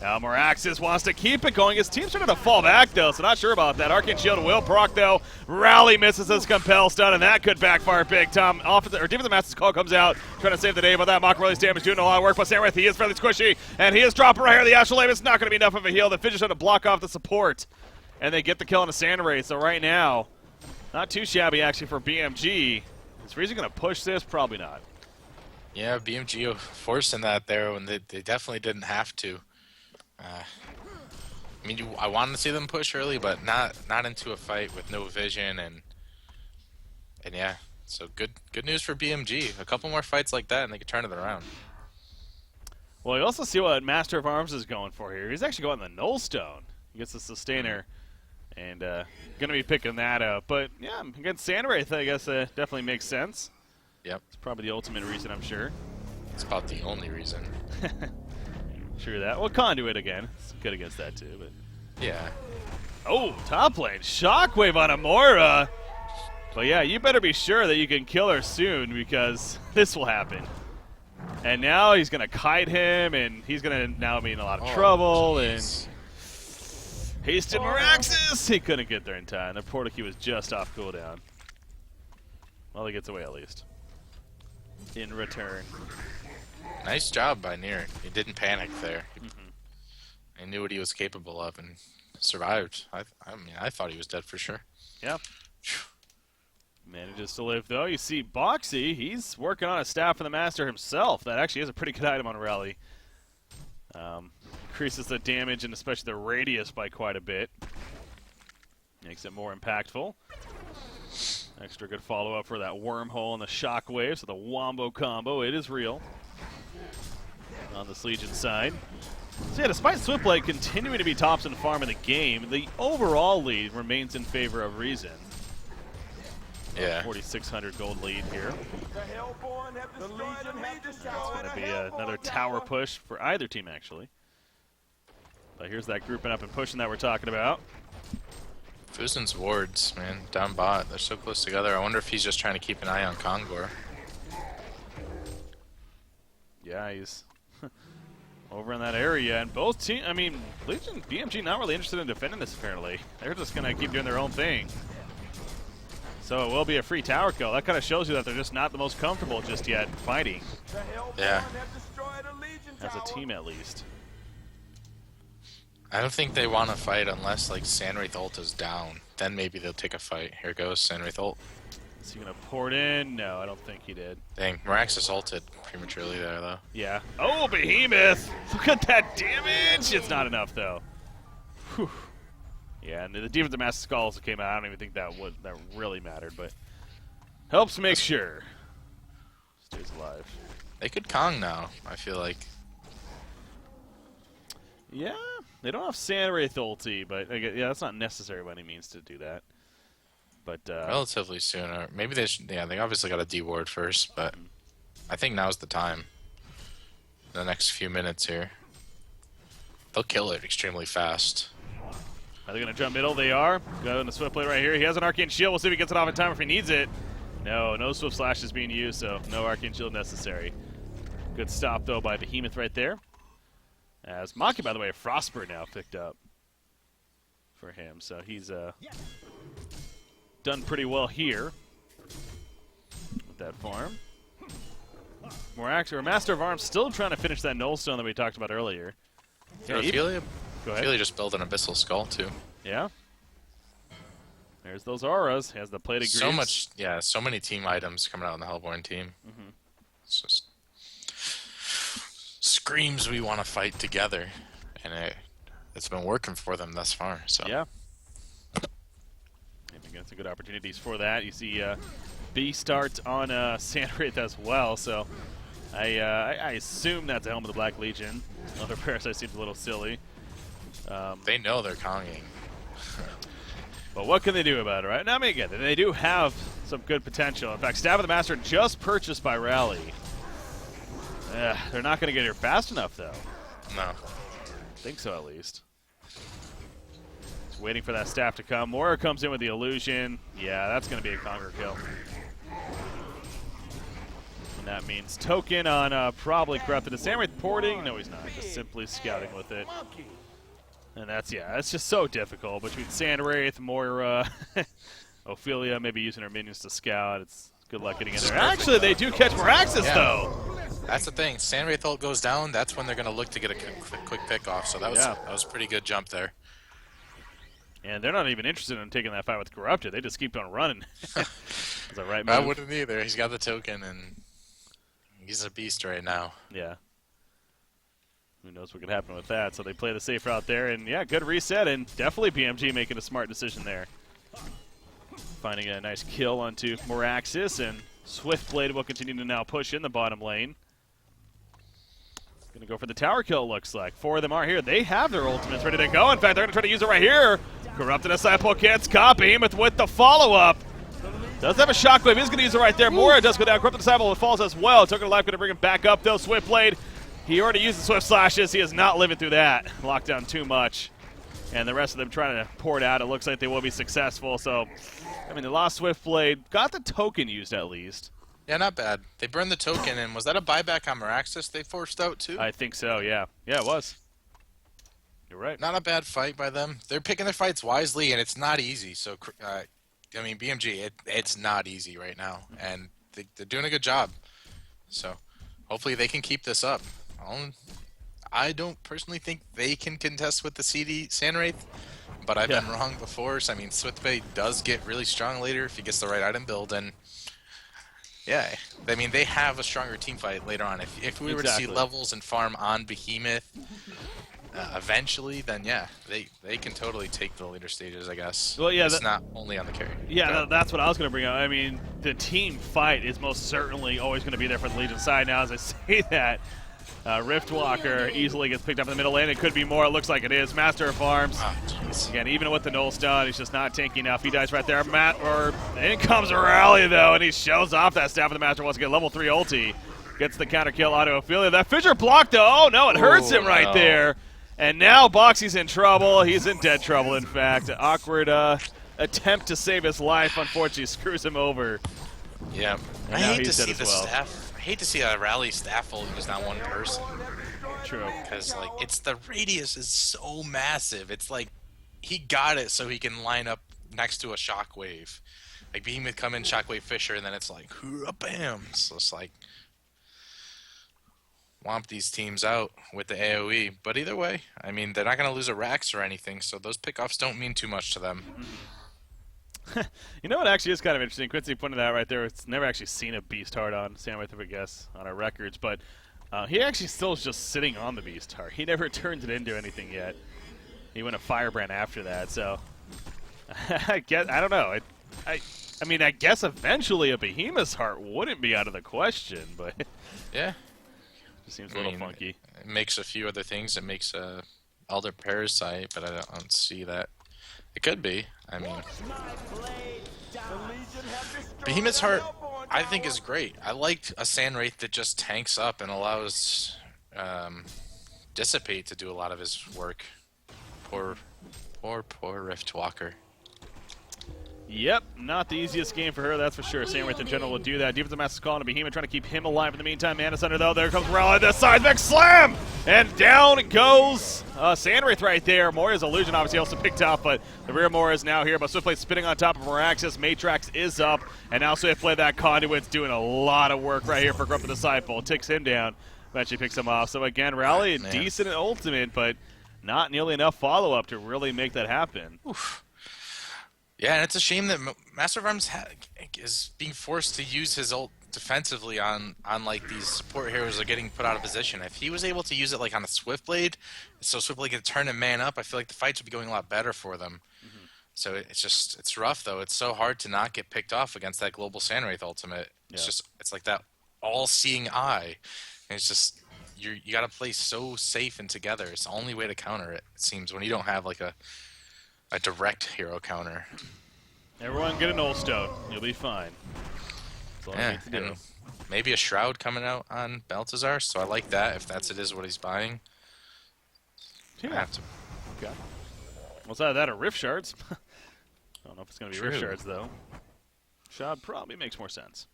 S1: Now Moraxis wants to keep it going. His team's starting to fall back, though, so not sure about that. Arcane Shield will proc, though. Rally misses his Compel stun, and that could backfire big time. Defensive Master's Call comes out, trying to save the day, but that Mock Brilliance damage doing a lot of work. But Samwraith, he is fairly squishy, and he is dropping right here. The Astral Lave is not going to be enough of a heal. The Fidget trying to block off the support, and they get the kill on the Sand Wraith. So right now, not too shabby, actually, for BMG. Is Frieza going to push this? Probably not.
S2: Yeah, BMG forcing that there when they definitely didn't have to. I mean, I wanted to see them push early, but not into a fight with no vision, and yeah, so good news for BMG. A couple more fights like that, and they could turn it around.
S1: Well, you also see what Master of Arms is going for here. He's actually going the Null Stone. He gets the Sustainer, and going to be picking that up. But yeah, against Sand Wraith, I guess definitely makes sense.
S2: Yep,
S1: it's probably the ultimate reason, I'm sure.
S2: It's about the only reason.
S1: Sure that. Well, Conduit again. It's good against that too, but
S2: yeah.
S1: Oh, top lane. Shockwave on Amora. But yeah, you better be sure that you can kill her soon because this will happen. And now he's going to kite him, and he's going to now be in a lot of trouble.
S2: Geez.
S1: And Hasted Moraxis. He couldn't get there in time. The portal key was just off cooldown. Well, he gets away at least. In return.
S2: Nice job by Nier. He didn't panic there. He knew what he was capable of and survived. I mean, I thought he was dead for sure.
S1: Yep. Manages to live, though. You see Boxy, he's working on a staff for the Master himself. That actually is a pretty good item on Rally. Increases the damage and especially the radius by quite a bit. Makes it more impactful. Extra good follow-up for that wormhole and the shockwave, so the Wombo combo, it is real. On this Legion side. So yeah, despite Swiftblade continuing to be tops in farm in the game, the overall lead remains in favor of Reason.
S2: Yeah.
S1: 4,600 gold lead here. It's going to be another tower push for either team, actually. But here's that grouping up and pushing that we're talking about.
S2: Fuzin's wards, man, down bot. They're so close together. I wonder if he's just trying to keep an eye on Kongor.
S1: Yeah, he's over in that area, and both teams, I mean, Legion, BMG not really interested in defending this apparently. They're just going to keep doing their own thing. So it will be a free tower kill. That kind of shows you that they're just not the most comfortable just yet fighting.
S2: Yeah.
S1: As a team, at least.
S2: I don't think they want to fight unless, like, Sand Wraith ult is down. Then maybe they'll take a fight. Here goes Sand Wraith ult.
S1: Is he going to port in? No, I don't think he did.
S2: Dang, Moraxis ulted prematurely there, though.
S1: Yeah. Oh, Behemoth! Look at that damage! It's not enough, though. Whew. Yeah, and the defensive Master Skull also came out. I don't even think that really mattered, but helps make sure. Stays alive.
S2: They could Kong now, I feel like.
S1: Yeah, they don't have Sand Wraith ulti, but yeah, that's not necessary by any means to do that. But
S2: relatively soon, or maybe they should. Yeah, they obviously got a D ward first, but I think now's the time. The next few minutes here, they'll kill it extremely fast.
S1: Are they going to jump middle? They are. Going to Swift Blade right here. He has an Arcane Shield. We'll see if he gets it off in time if he needs it. No Swift Slash is being used, so no Arcane Shield necessary. Good stop, though, by Behemoth right there. As Maki, by the way, a Frostbird now picked up for him, so he's done pretty well here with that farm. Master of Arms still trying to finish that Null Stone that we talked about earlier.
S2: Yeah,
S1: Go ahead.
S2: Ophelia just built an Abyssal Skull, too.
S1: Yeah. There's those auras. Has the plated greaves.
S2: So many team items coming out on the Hellborn team. It's just screams we want to fight together, and it's been working for them thus far. So
S1: yeah, I think that's a good opportunities for that. You see B starts on Sandwraith as well, so I assume that's a Helm of the Black Legion. Another Parasite seems a little silly.
S2: They know they're Konging.
S1: But what can they do about it, right? Now, I mean, again, they do have some good potential. In fact, Staff of the Master just purchased by Rally. They're not going to get here fast enough, though.
S2: No.
S1: I think so, at least. Just waiting for that staff to come. Mora comes in with the illusion. Yeah, that's going to be a Conquer kill. And that means token on probably Corrupted. Is Sandwraith porting? No, he's not. Just simply scouting with it. And that's just so difficult between Sandwraith, Moira, Ophelia, maybe using her minions to scout. It's good luck getting in there. Actually, they do catch Moraxis, though.
S2: That's the thing. Sandwraith ult goes down. That's when they're going to look to get a quick pick off. So that was a pretty good jump there.
S1: And they're not even interested in taking that fight with Corrupted. They just keep on running. Is that right,
S2: I wouldn't either. He's got the token, and he's a beast right now.
S1: Yeah. Who knows what could happen with that. So they play the safe route there. And, yeah, good reset. And definitely BMG making a smart decision there. Finding a nice kill onto Moraxis. And Swiftblade will continue to now push in the bottom lane. Going to go for the tower kill, looks like. Four of them are here. They have their ultimates ready to go. In fact, they're going to try to use it right here. Corrupted Disciple gets caught. Behemoth with the follow-up. Does have a shockwave. He's going to use it right there. Mora does go down. Corrupted Disciple falls as well. Token of Life going to bring him back up, though. Swiftblade. He already used the Swift Slashes. He is not living through that. Locked down too much. And the rest of them trying to pour it out. It looks like they will be successful. So, I mean, they lost Swiftblade. Got the token used at least.
S2: Yeah, not bad. They burned the token, and was that a buyback on Moraxis they forced out, too?
S1: I think so, yeah. Yeah, it was. You're right.
S2: Not a bad fight by them. They're picking their fights wisely, and it's not easy. So, I mean, BMG, it's not easy right now, and they're doing a good job. So, hopefully they can keep this up. I don't personally think they can contest with the CD Sandwraith, but I've been wrong before. So, I mean, Swiftblade does get really strong later if he gets the right item build, and yeah, I mean, they have a stronger team fight later on. If we were to see levels and farm on Behemoth eventually, then yeah, they can totally take the later stages, I guess. Well, yeah, it's not only on the carry.
S1: Yeah, that's what I was going to bring up. I mean, the team fight is most certainly always going to be there for the Legion side. Now, as I say that, Riftwalker easily gets picked up in the middle lane. It could be more. It looks like it is. Master of Arms. Oh, again, even with the Null Stone, he's just not tanky enough. He dies right there. In comes Rally, though, and he shows off that Staff of the Master once again. Level 3 ulti. Gets the counter kill onto Ophelia. That Fissure blocked, though. Oh, no, it hurts him right there. And now Boxy's in trouble. He's in dead trouble, in fact. An awkward attempt to save his life, unfortunately, screws him over.
S2: Yeah. I hate to see the staff. I hate to see a Rally staff ult use not one person.
S1: True.
S2: Because, like, the radius is so massive. It's like he got it so he can line up next to a shockwave. Like, Behemoth come in, shockwave Fissure, and then it's like, bam. So it's like, womp these teams out with the AoE. But either way, I mean, they're not going to lose a Rax or anything, so those pickoffs don't mean too much to them.
S1: You know what actually is kind of interesting? Quincy pointed out right there. It's never actually seen a Beast Heart on Sandwraith, I guess, on our records, but he actually still is just sitting on the Beast Heart. He never turned it into anything yet. He went a Firebrand after that, so I don't know. I mean, I guess eventually a Behemoth's Heart wouldn't be out of the question, but
S2: yeah,
S1: it seems a little funky.
S2: It makes a few other things. It makes a Elder Parasite, but I don't see that. It could be. I mean, Behemoth's Heart, I think, is great. I liked a Sandwraith that just tanks up and allows Dissipate to do a lot of his work. Poor Poor Rift Walker.
S1: Yep, not the easiest game for her, that's for sure. Sandwraith in general will do that. Defensive Master's calling a Behemoth, trying to keep him alive in the meantime. Mana Center, though, there comes Rally, the seismic slam! And down goes Sandwraith right there. Moria's illusion obviously also picked up, but the rear Moria is now here. But Swiftblade spinning on top of Meraxis. Matrax is up, and now Swiftblade, that conduit's doing a lot of work right here for Grump the Disciple. Ticks him down, eventually picks him off. So again, Rally, decent at ultimate, but not nearly enough follow-up to really make that happen.
S2: Oof. Yeah, and it's a shame that Master of Arms is being forced to use his ult defensively on like these support heroes are getting put out of position. If he was able to use it like on a Swiftblade, so Swiftblade could turn and man up, I feel like the fights would be going a lot better for them. So it's rough though. It's so hard to not get picked off against that global Sandwraith ultimate. It's like that all-seeing eye. And it's just you got to play so safe and together. It's the only way to counter it. It seems when you don't have like a direct hero counter.
S1: Everyone get an Old Stone. You'll be fine. That's all you need to do.
S2: Maybe a Shroud coming out on Baltazar, so I like that if that's what he's buying.
S1: Yeah.
S2: I have to.
S1: Okay. Well, it's either that or Rift Shards. I don't know if it's going to be Rift Shards, though. Shroud probably makes more sense.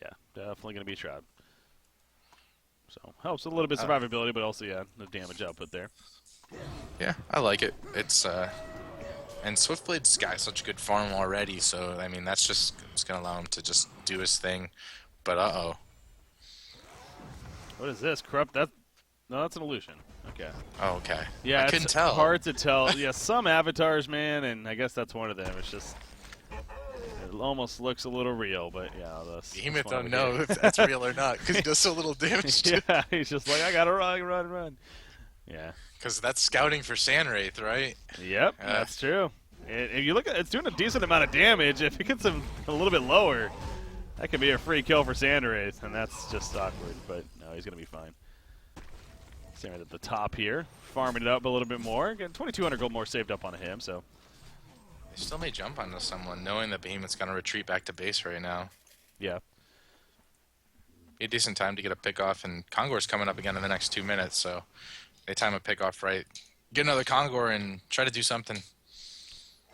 S1: Yeah, definitely going to be Shroud. So, helps a little bit survivability, but also, yeah, the damage output there.
S2: Yeah, I like it. It's, and Swiftblade's got such good farm already, so, I mean, that's just it's going to allow him to just do his thing. But, uh-oh.
S1: What is this? Corrupt? No, that's an illusion. Okay.
S2: Oh, okay.
S1: Yeah,
S2: I couldn't tell.
S1: Hard to tell. Yeah, some avatars, man, and I guess that's one of them. It's just, it almost looks a little real, but yeah.
S2: Behemoth don't know if that's real or not, because he does so little damage to
S1: Yeah, he's just like, I gotta run. Yeah.
S2: Because that's scouting for Sandwraith, right?
S1: Yep, that's true. If you look at it, it's doing a decent amount of damage. If it gets him a little bit lower, that could be a free kill for Sandwraith, and that's just awkward. But no, he's going to be fine. Sandwraith at the top here, farming it up a little bit more. Getting 2,200 gold more saved up on him, so.
S2: They still may jump onto someone, knowing that Behemoth's going to retreat back to base right now.
S1: Yeah.
S2: Be a decent time to get a pick off, and Kongor's coming up again in the next 2 minutes, so they time a pick off right. Get another Kongor and try to do something.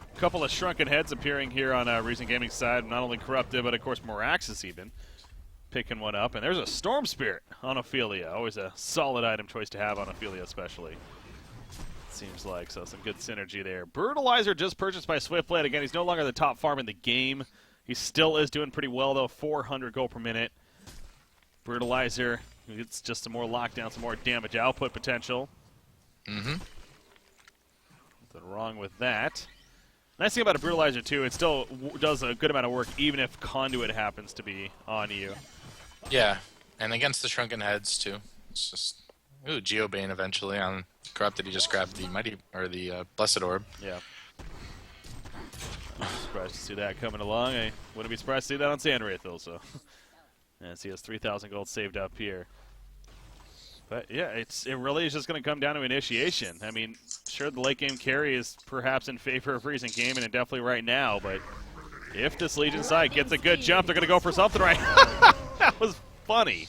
S1: A couple of shrunken heads appearing here on Reason Gaming's side. Not only Corrupted, but of course Meraxis even picking one up. And there's a Storm Spirit on Ophelia. Always a solid item choice to have on Ophelia especially. Seems like, so some good synergy there. Brutalizer just purchased by Swiftblade. Again, he's no longer the top farm in the game. He still is doing pretty well though, 400 gold per minute. Brutalizer, it's just some more lockdown, some more damage output potential. Nothing wrong with that. Nice thing about a Brutalizer, too, it still does a good amount of work, even if Conduit happens to be on you.
S2: Yeah, and against the Shrunken Heads, too. It's just... Ooh, Geobane eventually on Corrupted. He just grabbed the the Blessed Orb.
S1: Yeah. I'm surprised to see that coming along. I wouldn't be surprised to see that on Sandwraith, also. And he has 3,000 gold saved up here. But yeah, it really is just going to come down to initiation. I mean, sure, the late game carry is perhaps in favor of Reason Gaming, and definitely right now, but if this Legion side gets a good jump, they're going to go for something right. That was funny.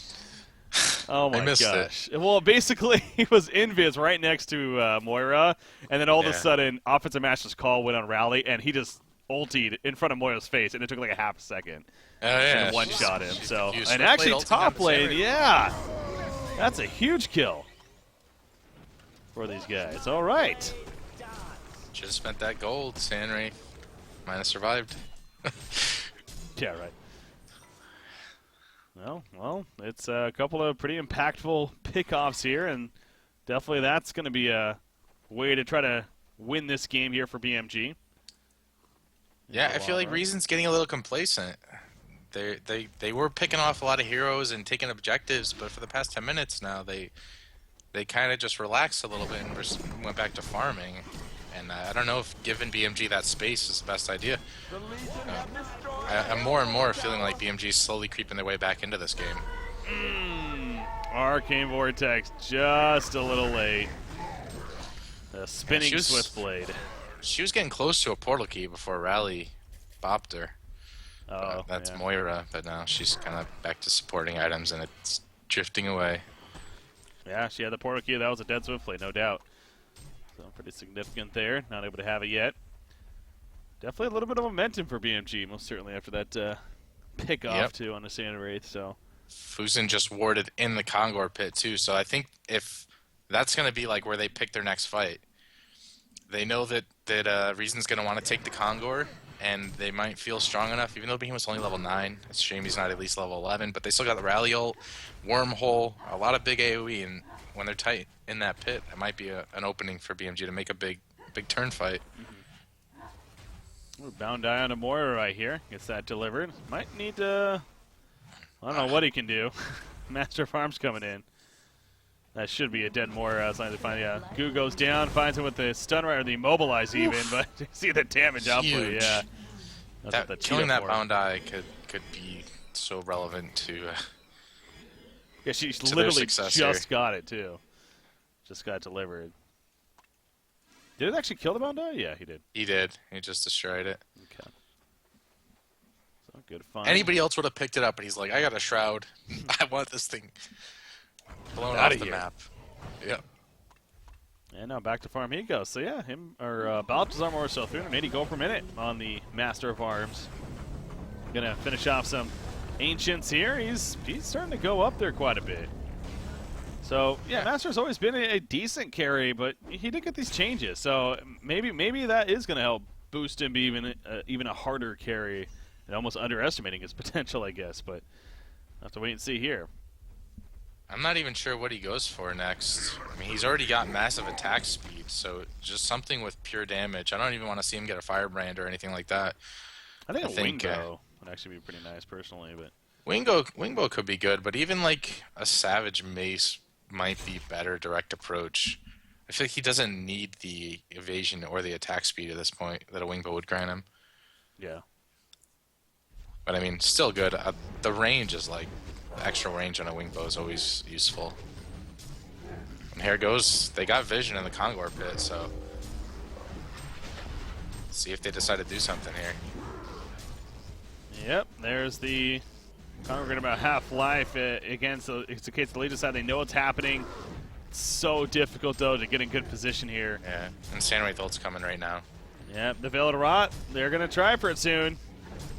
S1: Oh my gosh.
S2: It.
S1: Well, basically, he was invis right next to Moira, and then all of a sudden, Offensive Master's Call went on Rally, and he just ultied in front of Moira's face, and it took like a half a second.
S2: Oh, yeah.
S1: And one-shot him. So, and actually, top lane, yeah. That's a huge kill for these guys. All right.
S2: Should have spent that gold, Sandwraith. Might have survived.
S1: Yeah, right. Well, it's a couple of pretty impactful pickoffs here, and definitely that's going to be a way to try to win this game here for BMG.
S2: Yeah, I feel like Reason's getting a little complacent. They were picking off a lot of heroes and taking objectives, but for the past 10 minutes now, they kind of just relaxed a little bit and went back to farming. And I don't know if giving BMG that space is the best idea. I'm more and more feeling like BMG is slowly creeping their way back into this game.
S1: Arcane Vortex just a little late. The spinning Swiftblade.
S2: She was getting close to a portal key before Rally bopped her.
S1: Oh,
S2: that's Moira, but now she's kind of back to supporting items, and it's drifting away.
S1: Yeah, she had the portal key. That was a dead Swiftblade, no doubt. So pretty significant there. Not able to have it yet. Definitely a little bit of momentum for BMG, most certainly after that pick off too on the Sand Wraith. So
S2: Fusen just warded in the Kongor pit too, so I think if that's going to be like where they pick their next fight, they know that Reason's going to want to take the Kongor, and they might feel strong enough, even though Behemoth's only level 9. It's a shame he's not at least level 11, but they still got the Rally ult, Wormhole, a lot of big AoE, and when they're tight in that pit, it might be an opening for BMG to make a big turn fight.
S1: Ooh, bound die on a Moira right here. Gets that delivered. Might need to... I don't know what he can do. Master of Arms coming in. That should be a dead Moira. Yeah, Goo goes down, finds him with the stun right, or the immobilize even, but you see the damage output. Yeah.
S2: Killing that bound eye could be so relevant to
S1: yeah, she
S2: to
S1: literally just got it too. Just got delivered. Did it actually kill the bound eye? Yeah, he did.
S2: He did. He just destroyed it.
S1: Okay. So good find.
S2: Anybody else would have picked it up, but he's like, I got a shroud. I want this thing blown
S1: out
S2: off
S1: of
S2: the
S1: here.
S2: map. Yep.
S1: And now back to farm he goes. So yeah, him or Baltazar Morrisel, 380 gold per minute on the Master of Arms. Gonna finish off some Ancients here. He's starting to go up there quite a bit. So yeah, Master's always been a decent carry, but he did get these changes. So maybe that is gonna help boost him, be even a harder carry, and almost underestimating his potential, I guess. But I'll have to wait and see here.
S2: I'm not even sure what he goes for next. I mean, he's already got massive attack speed, so just something with pure damage. I don't even want to see him get a Firebrand or anything like that.
S1: I think Wingbow would actually be pretty nice personally, but
S2: Wingbow could be good, but even like a Savage Mace might be better direct approach. I feel like he doesn't need the evasion or the attack speed at this point that a Wingbow would grant him.
S1: Yeah.
S2: But I mean, still good. The range is like, extra range on a Wingbow is always useful. And here goes, they got vision in the Kongor pit, so let's see if they decide to do something here.
S1: Yep, there's the Kongor about half-life again, so it's in case the lead decide they know what's happening. It's so difficult, though, to get in good position here.
S2: Yeah, and Sandwraith ult's coming right now.
S1: Yep, the Veil of Rot, they're going to try for it soon.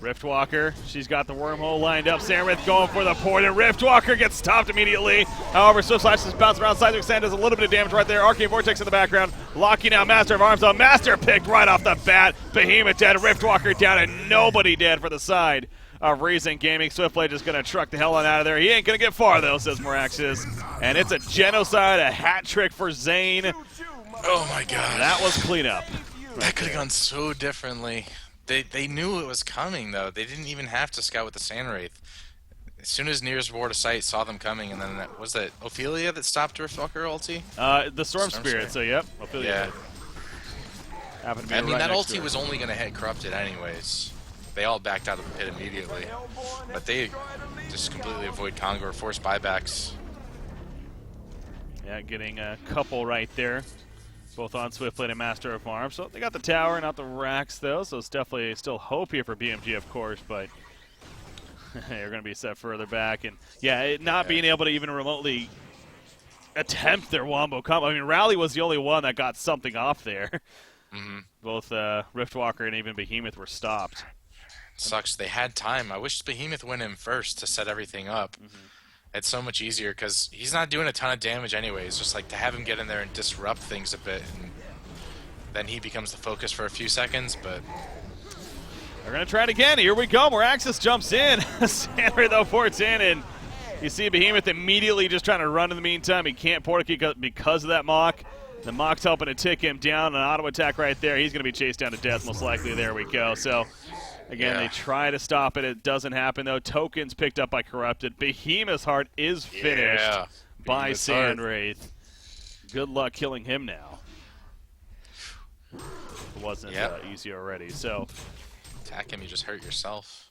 S1: Riftwalker, she's got the wormhole lined up. Sandwraith going for the port, and Riftwalker gets stopped immediately. However, Swift Slash just bouncing around, side to extend, does a little bit of damage right there. Arcane Vortex in the background, locking out Master of Arms. Master picked right off the bat. Behemoth dead, Riftwalker down, and nobody dead for the side of Reason Gaming. Swiftblade just going to truck the hell on out of there. He ain't going to get far, though, says Moraxis. And it's a genocide, a hat trick for Zane.
S2: Oh, my God.
S1: That was cleanup.
S2: That could have gone so differently. They knew it was coming, though. They didn't even have to scout with the Sandwraith. As soon as nearest ward of sight saw them coming, and then was that Ophelia that stopped Riftwalker ulti?
S1: The Storm Spirit, so yep, Ophelia.
S2: Yeah. I mean, that ulti was only going to hit Corrupted anyways. They all backed out of the pit immediately. But they just completely avoid Kongor, force buybacks.
S1: Yeah, getting a couple right there. Both on Swiftblade and Master of Arms. So they got the tower, not the racks, though, so it's definitely still hope here for BMG, of course, but they're going to be set further back. And, yeah, not being able to even remotely attempt their wombo combo. I mean, Rally was the only one that got something off there. Both Riftwalker and even Behemoth were stopped.
S2: Sucks. They had time. I wish Behemoth went in first to set everything up. It's so much easier because he's not doing a ton of damage anyways. Just like to have him get in there and disrupt things a bit, and then he becomes the focus for a few seconds. But
S1: they're going to try it again. Here we go. Moraxis jumps in. Sandwraith, though, ports in, and you see Behemoth immediately just trying to run in the meantime. He can't port it because of that Mach. The Mach's helping to tick him down. An auto attack right there. He's going to be chased down to death, most likely. There we go. So, again, they try to stop it. It doesn't happen, though. Tokens picked up by Corrupted. Behemoth's heart is finished by Sandwraith. Good luck killing him now. It wasn't easy already. So,
S2: attack him, you just hurt yourself.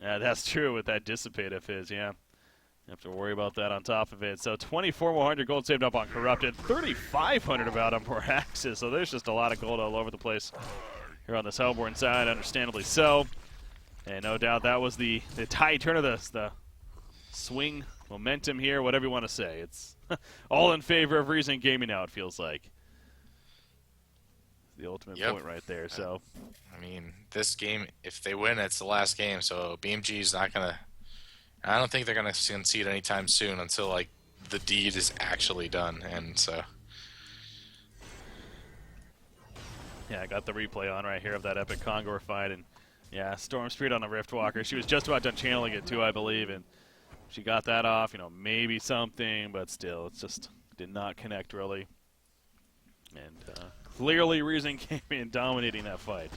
S1: Yeah, that's true with that Dissipate of his, yeah. You have to worry about that on top of it. So 2,400 gold saved up on Corrupted, 3,500 about on Moraxis. So there's just a lot of gold all over the place here on this Hellborn side, understandably so. And no doubt that was the tide turn of the swing momentum here, whatever you want to say. It's all in favor of Reason Gaming now, it feels like. the ultimate
S2: Yep.
S1: point right there. So,
S2: I mean, this game, if they win, it's the last game. So BMG is not gonna. I don't think they're gonna concede anytime soon until like the deed is actually done. And so.
S1: yeah, I got the replay on right here of that epic Kongor fight, and yeah, Storm Spirit on the Riftwalker. She was just about done channeling it too, I believe, and she got that off. You know, maybe something, but still, it just did not connect really. And clearly, Reason came in dominating that fight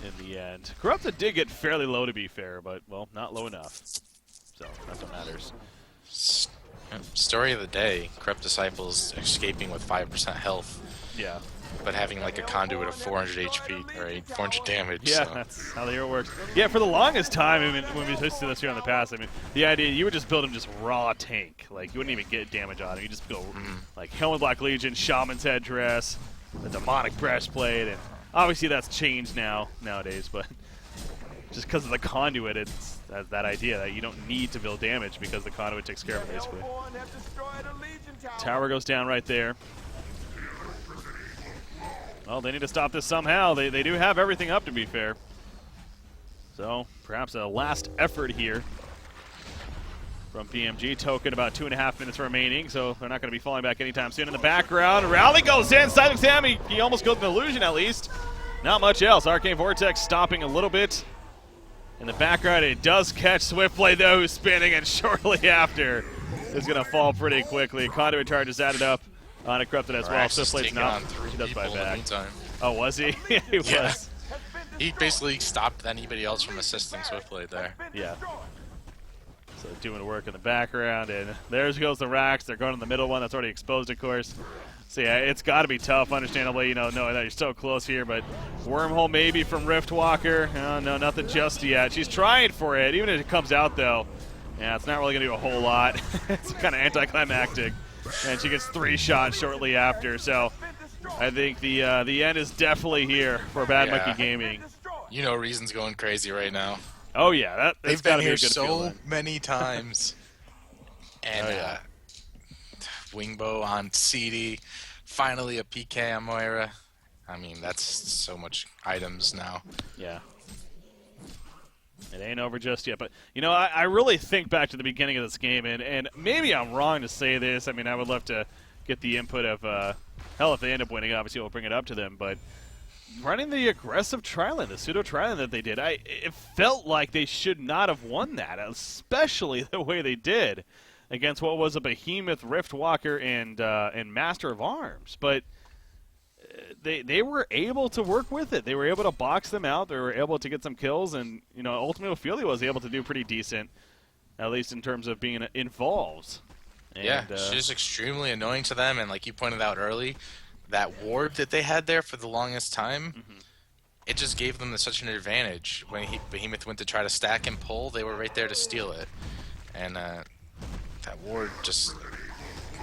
S1: in the end. Corrupted did get fairly low, to be fair, but well, not low enough. So that's what matters.
S2: Story of the day: Corrupt Disciples escaping with 5% health.
S1: Yeah.
S2: But having like a conduit of 400 HP, right? 400 damage.
S1: Yeah,
S2: so.
S1: that's how the hero works. Yeah, for the longest time, I mean, when we listened to this here in the past, I mean, the idea, you would just build him just raw tank. Like, you wouldn't even get damage on him. You just go, like, Helmet Black Legion, Shaman's Headdress, the Demonic Breastplate, and obviously that's changed nowadays, but just because of the conduit, it's that idea that you don't need to build damage because the conduit takes care of it, basically. Tower goes down right there. Well, they need to stop this somehow. They do have everything up, to be fair. So, perhaps a last effort here from BMG. Token about 2.5 minutes remaining, so they're not going to be falling back anytime soon. In the background, Rally goes in. Side exam, he almost killed an illusion at least. Not much else. Arcane Vortex stopping a little bit. In the background, it does catch Swiftblade, though, who's spinning, and shortly after is going to fall pretty quickly. Conduit charge is added up. Corrupted as well. Swiftblade's not. He does buy back. Oh, was he? He was.
S2: He basically stopped anybody else from assisting Swiftblade there.
S1: Yeah. So doing work in the background, and there goes the racks. They're going in the middle one. That's already exposed, of course. So yeah, it's got to be tough, understandably, knowing that you're so close here. But Wormhole maybe from Riftwalker. Oh, no, nothing just yet. She's trying for it, even if it comes out, though. Yeah, it's not really going to do a whole lot. It's kind of anticlimactic. And she gets 3 shots shortly after. So I think the end is definitely here for Bad Monkey Gaming.
S2: You know, Reason's going crazy right now.
S1: Oh yeah,
S2: they've
S1: been
S2: here so many times. And Wingbow on CD, finally a PK on Moira. I mean, that's so much items now.
S1: Yeah. It ain't over just yet, but, you know, I really think back to the beginning of this game, and maybe I'm wrong to say this. I mean, I would love to get the input of, hell, if they end up winning, obviously we'll bring it up to them, but running the aggressive tri-lane, the pseudo tri-lane that they did, it felt like they should not have won that, especially the way they did against what was a behemoth Riftwalker and Master of Arms, but they were able to work with it. They were able to box them out. They were able to get some kills, and you know, ultimately Ophelia was able to do pretty decent, at least in terms of being involved. And,
S2: yeah, she's extremely annoying to them, and like you pointed out early, that ward that they had there for the longest time, it just gave them such an advantage. When Behemoth went to try to stack and pull, they were right there to steal it, and that ward just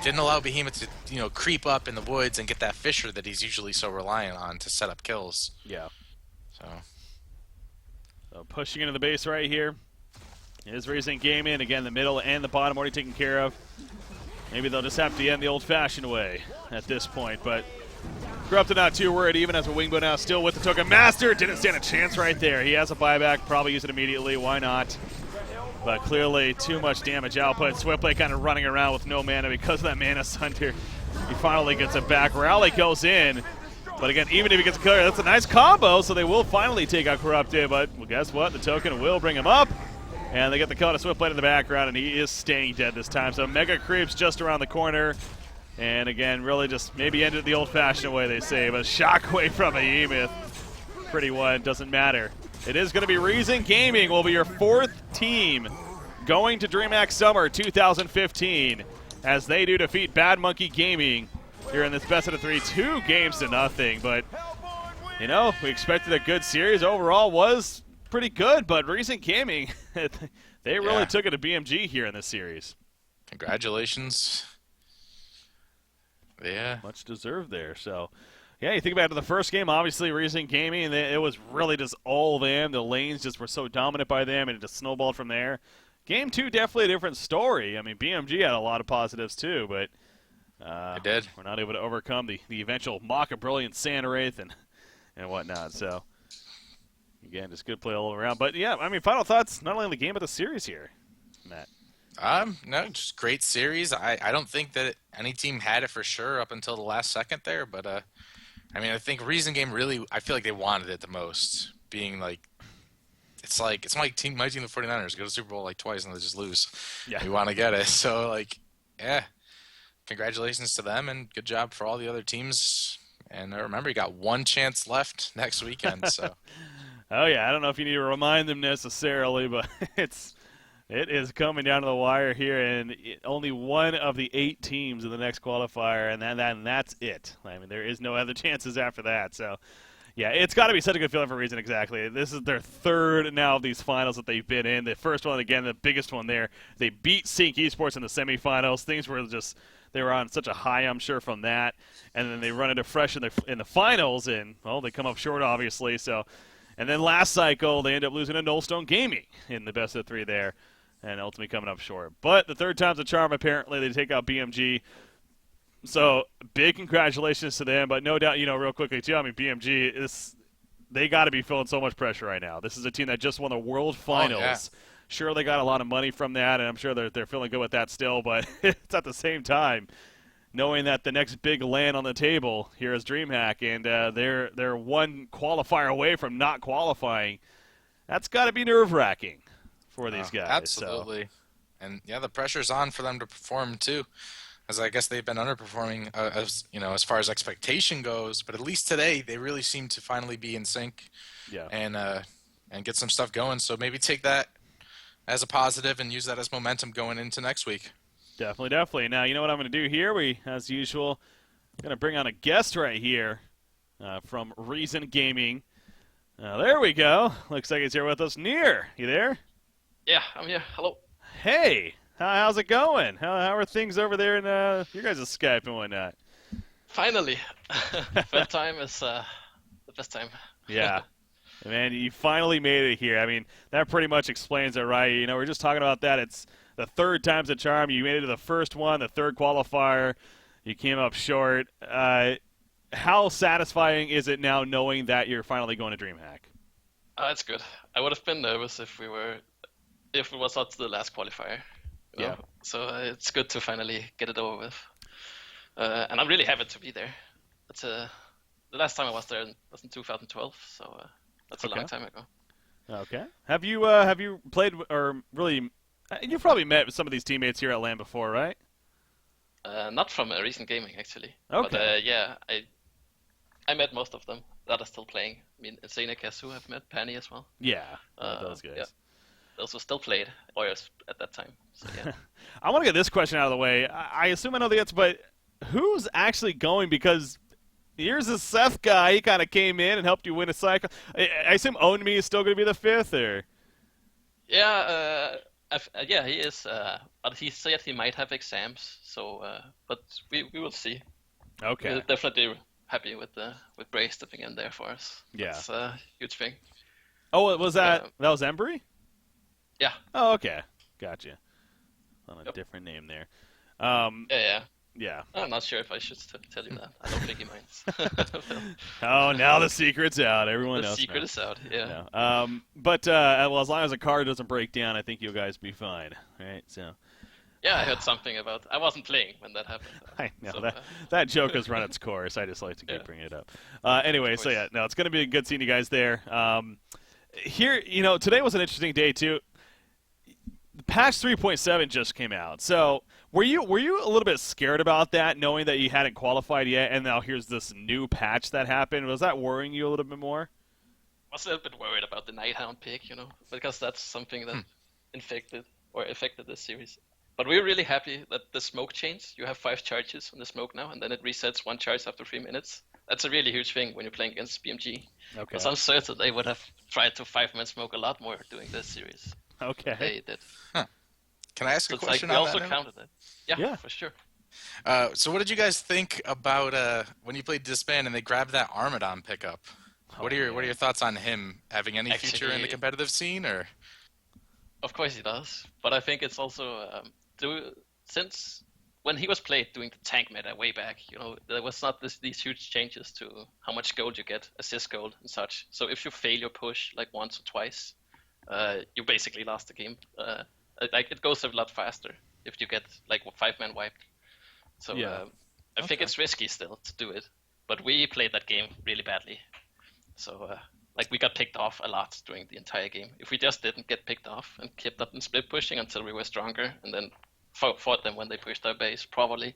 S2: didn't allow Behemoth to, you know, creep up in the woods and get that Fissure that he's usually so reliant on to set up kills.
S1: Yeah.
S2: So
S1: pushing into the base right here is Reason Gaming. Again, the middle and the bottom already taken care of. Maybe they'll just have to end the old-fashioned way at this point, but Corrupted not too worried, even as a Wingbow now still with the token. Master didn't stand a chance right there. He has a buyback, probably use it immediately. Why not? But clearly too much damage output. Swiftblade kind of running around with no mana because of that mana sunder. He finally gets it back. Rally goes in. But again, even if he gets a killer, that's a nice combo, so they will finally take out Corrupted. But well, guess what? The token will bring him up. And they get the kill to Swiftblade in the background, and he is staying dead this time. So Mega Creep's just around the corner. And again, really just maybe ended the old-fashioned way, they say. But shockwave from Behemoth. Pretty one, doesn't matter. It is going to be Reason Gaming will be your 4th team going to DreamHack Summer 2015 as they do defeat Bad Monkey Gaming here in this best of 3, 2 games to nothing. But, you know, we expected a good series. Overall was pretty good, but Reason Gaming, they really took it to BMG here in this series.
S2: Congratulations. Yeah.
S1: Much deserved there, so... Yeah, you think back to the first game, obviously Reason Gaming, and it was really just all them. The lanes just were so dominant by them, and it just snowballed from there. Game 2, definitely a different story. I mean, BMG had a lot of positives too, but
S2: it did.
S1: we're not able to overcome the eventual Mock of Brilliant Sand Wraith, and and whatnot. So again, just good play all around. But yeah, I mean, final thoughts not only on the game but the series here, Matt.
S2: No, just great series. I don't think that any team had it for sure up until the last second there, but I mean, I think Reason Game really, I feel like they wanted it the most, being like, it's my team, the 49ers, go to the Super Bowl like twice and they just lose.
S1: Yeah.
S2: We want to get it. So, like, yeah, congratulations to them and good job for all the other teams. And remember, you got one chance left next weekend. So,
S1: Oh yeah, I don't know if you need to remind them necessarily, but it is coming down to the wire here, and only one of the 8 teams in the next qualifier, and that's it. I mean, there is no other chances after that. So, yeah, it's got to be such a good feeling for a reason. Exactly. This is their third now of these finals that they've been in. The first one, again, the biggest one there. They beat Sync Esports in the semifinals. Things were just they were on such a high, I'm sure, from that, and then they run into Fresh in the finals, and well, they come up short, obviously. So. And then last cycle, they end up losing to Nullstone Gaming in the best of 3 there, and ultimately coming up short. But the third time's a charm, apparently. They take out BMG. So big congratulations to them. But no doubt, real quickly, too, I mean, BMG, they got to be feeling so much pressure right now. This is a team that just won the World Finals.
S2: Yeah.
S1: Sure, they got a lot of money from that, and I'm sure they're feeling good with that still. But it's at the same time, knowing that the next big land on the table here is DreamHack, and they're one qualifier away from not qualifying. That's got to be nerve-wracking for these guys.
S2: Absolutely.
S1: So.
S2: And yeah, the pressure's on for them to perform too, as I guess they've been underperforming as far as expectation goes. But at least today, they really seem to finally be in sync,
S1: Yeah.
S2: and get some stuff going. So maybe take that as a positive and use that as momentum going into next week.
S1: Definitely. Now, you know what I'm going to do here? We, as usual, going to bring on a guest right here from Reason Gaming. There we go. Looks like he's here with us. Near, you there?
S3: Yeah, I'm here. Hello.
S1: Hey, how's it going? How are things over there in your guys' Skype and whatnot?
S3: Finally. Third time is the best time.
S1: Yeah. Man, you finally made it here. I mean, that pretty much explains it, right? We're just talking about that. It's the third time's a charm. You made it to the first one, the third qualifier. You came up short. How satisfying is it now knowing that you're finally going to DreamHack?
S3: It's good. I would have been nervous if it was not the last qualifier.
S1: Yeah.
S3: So it's good to finally get it over with. And I'm really happy to be there. It's the last time I was there was in 2012, so that's a long time ago.
S1: Okay. Have you played or really? You've probably met some of these teammates here at LAN before, right?
S3: Not from Recent Gaming, actually.
S1: Okay.
S3: But yeah, I met most of them that are still playing. I mean, Insane Kazu I've met, Penny as well.
S1: Yeah, those guys.
S3: Yeah. Those who still played Warriors at that time. So yeah.
S1: I want to get this question out of the way. I assume I know the answer, but who's actually going? Because here's a Seth guy. He kind of came in and helped you win a cycle. I assume Own Me is still going to be the 5th, or?
S3: Yeah, yeah, he is. But he said he might have exams. So, but we will see.
S1: Okay.
S3: We're definitely happy with Bray stepping in there for us.
S1: Yeah.
S3: It's a huge thing.
S1: Oh, was that was Embry?
S3: Yeah.
S1: Oh, okay. Gotcha. On a different name there. Yeah.
S3: I'm not sure if I should tell you that. I don't think he minds.
S1: Oh, now the secret's out. Everyone knows.
S3: The secret is out. Yeah.
S1: No. But well, as long as the car doesn't break down, I think you guys be fine. Right. So.
S3: Yeah, I heard something about. I wasn't playing when that happened.
S1: I know
S3: so,
S1: that joke has run its course. I just like to keep bringing it up. Anyway, so yeah, no, it's going to be good seeing you guys there. Here, today was an interesting day too. Patch 3.7 just came out. So were you a little bit scared about that, knowing that you hadn't qualified yet, and now here's this new patch that happened? Was that worrying you a little bit more?
S3: I was a little bit worried about the Nighthound pick, because that's something that affected this series. But we're really happy that the smoke changed. You have 5 charges on the smoke now, and then it resets 1 charge after 3 minutes. That's a really huge thing when you're playing against BMG.
S1: Okay.
S3: Because I'm certain they would have tried to 5-man smoke a lot more during this series.
S1: Okay.
S3: They did.
S2: Huh. Can I ask a question
S3: we
S2: on
S3: also
S2: that?
S3: counted it. Yeah, for sure.
S2: So what did you guys think about when you played Disband and they grabbed that Armadon pickup? What are your thoughts on him having any future in the competitive scene, or?
S3: Of course he does, but I think it's also since when he was played doing the tank meta way back, there was not these huge changes to how much gold you get, assist gold and such. So if you fail your push like once or twice, you basically lost the game. Like it goes a lot faster if you get like 5-man wiped. So
S1: Yeah.
S3: I think it's risky still to do it, but we played that game really badly. So like we got picked off a lot during the entire game. If we just didn't get picked off and kept up in split pushing until we were stronger, and then fought them when they pushed our base, probably,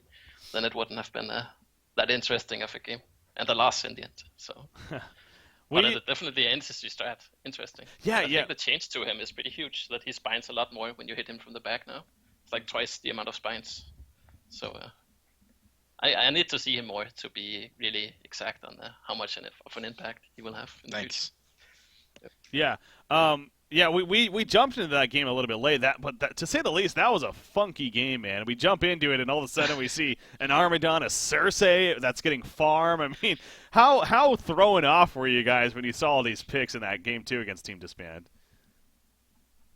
S3: then it wouldn't have been that interesting of a game, and a loss in the end. So, but it definitely entity strat interesting.
S1: Yeah,
S3: I think the change to him is pretty huge. That he spines a lot more when you hit him from the back now. It's like twice the amount of spines. So I need to see him more to be really exact on how much of an impact he will have in the future.
S1: Yeah. We jumped into that game a little bit late. But to say the least, that was a funky game, man. We jump into it, and all of a sudden we see an Armadon, a Cersei that's getting farm. I mean, how thrown off were you guys when you saw all these picks in that game 2 against Team Disband?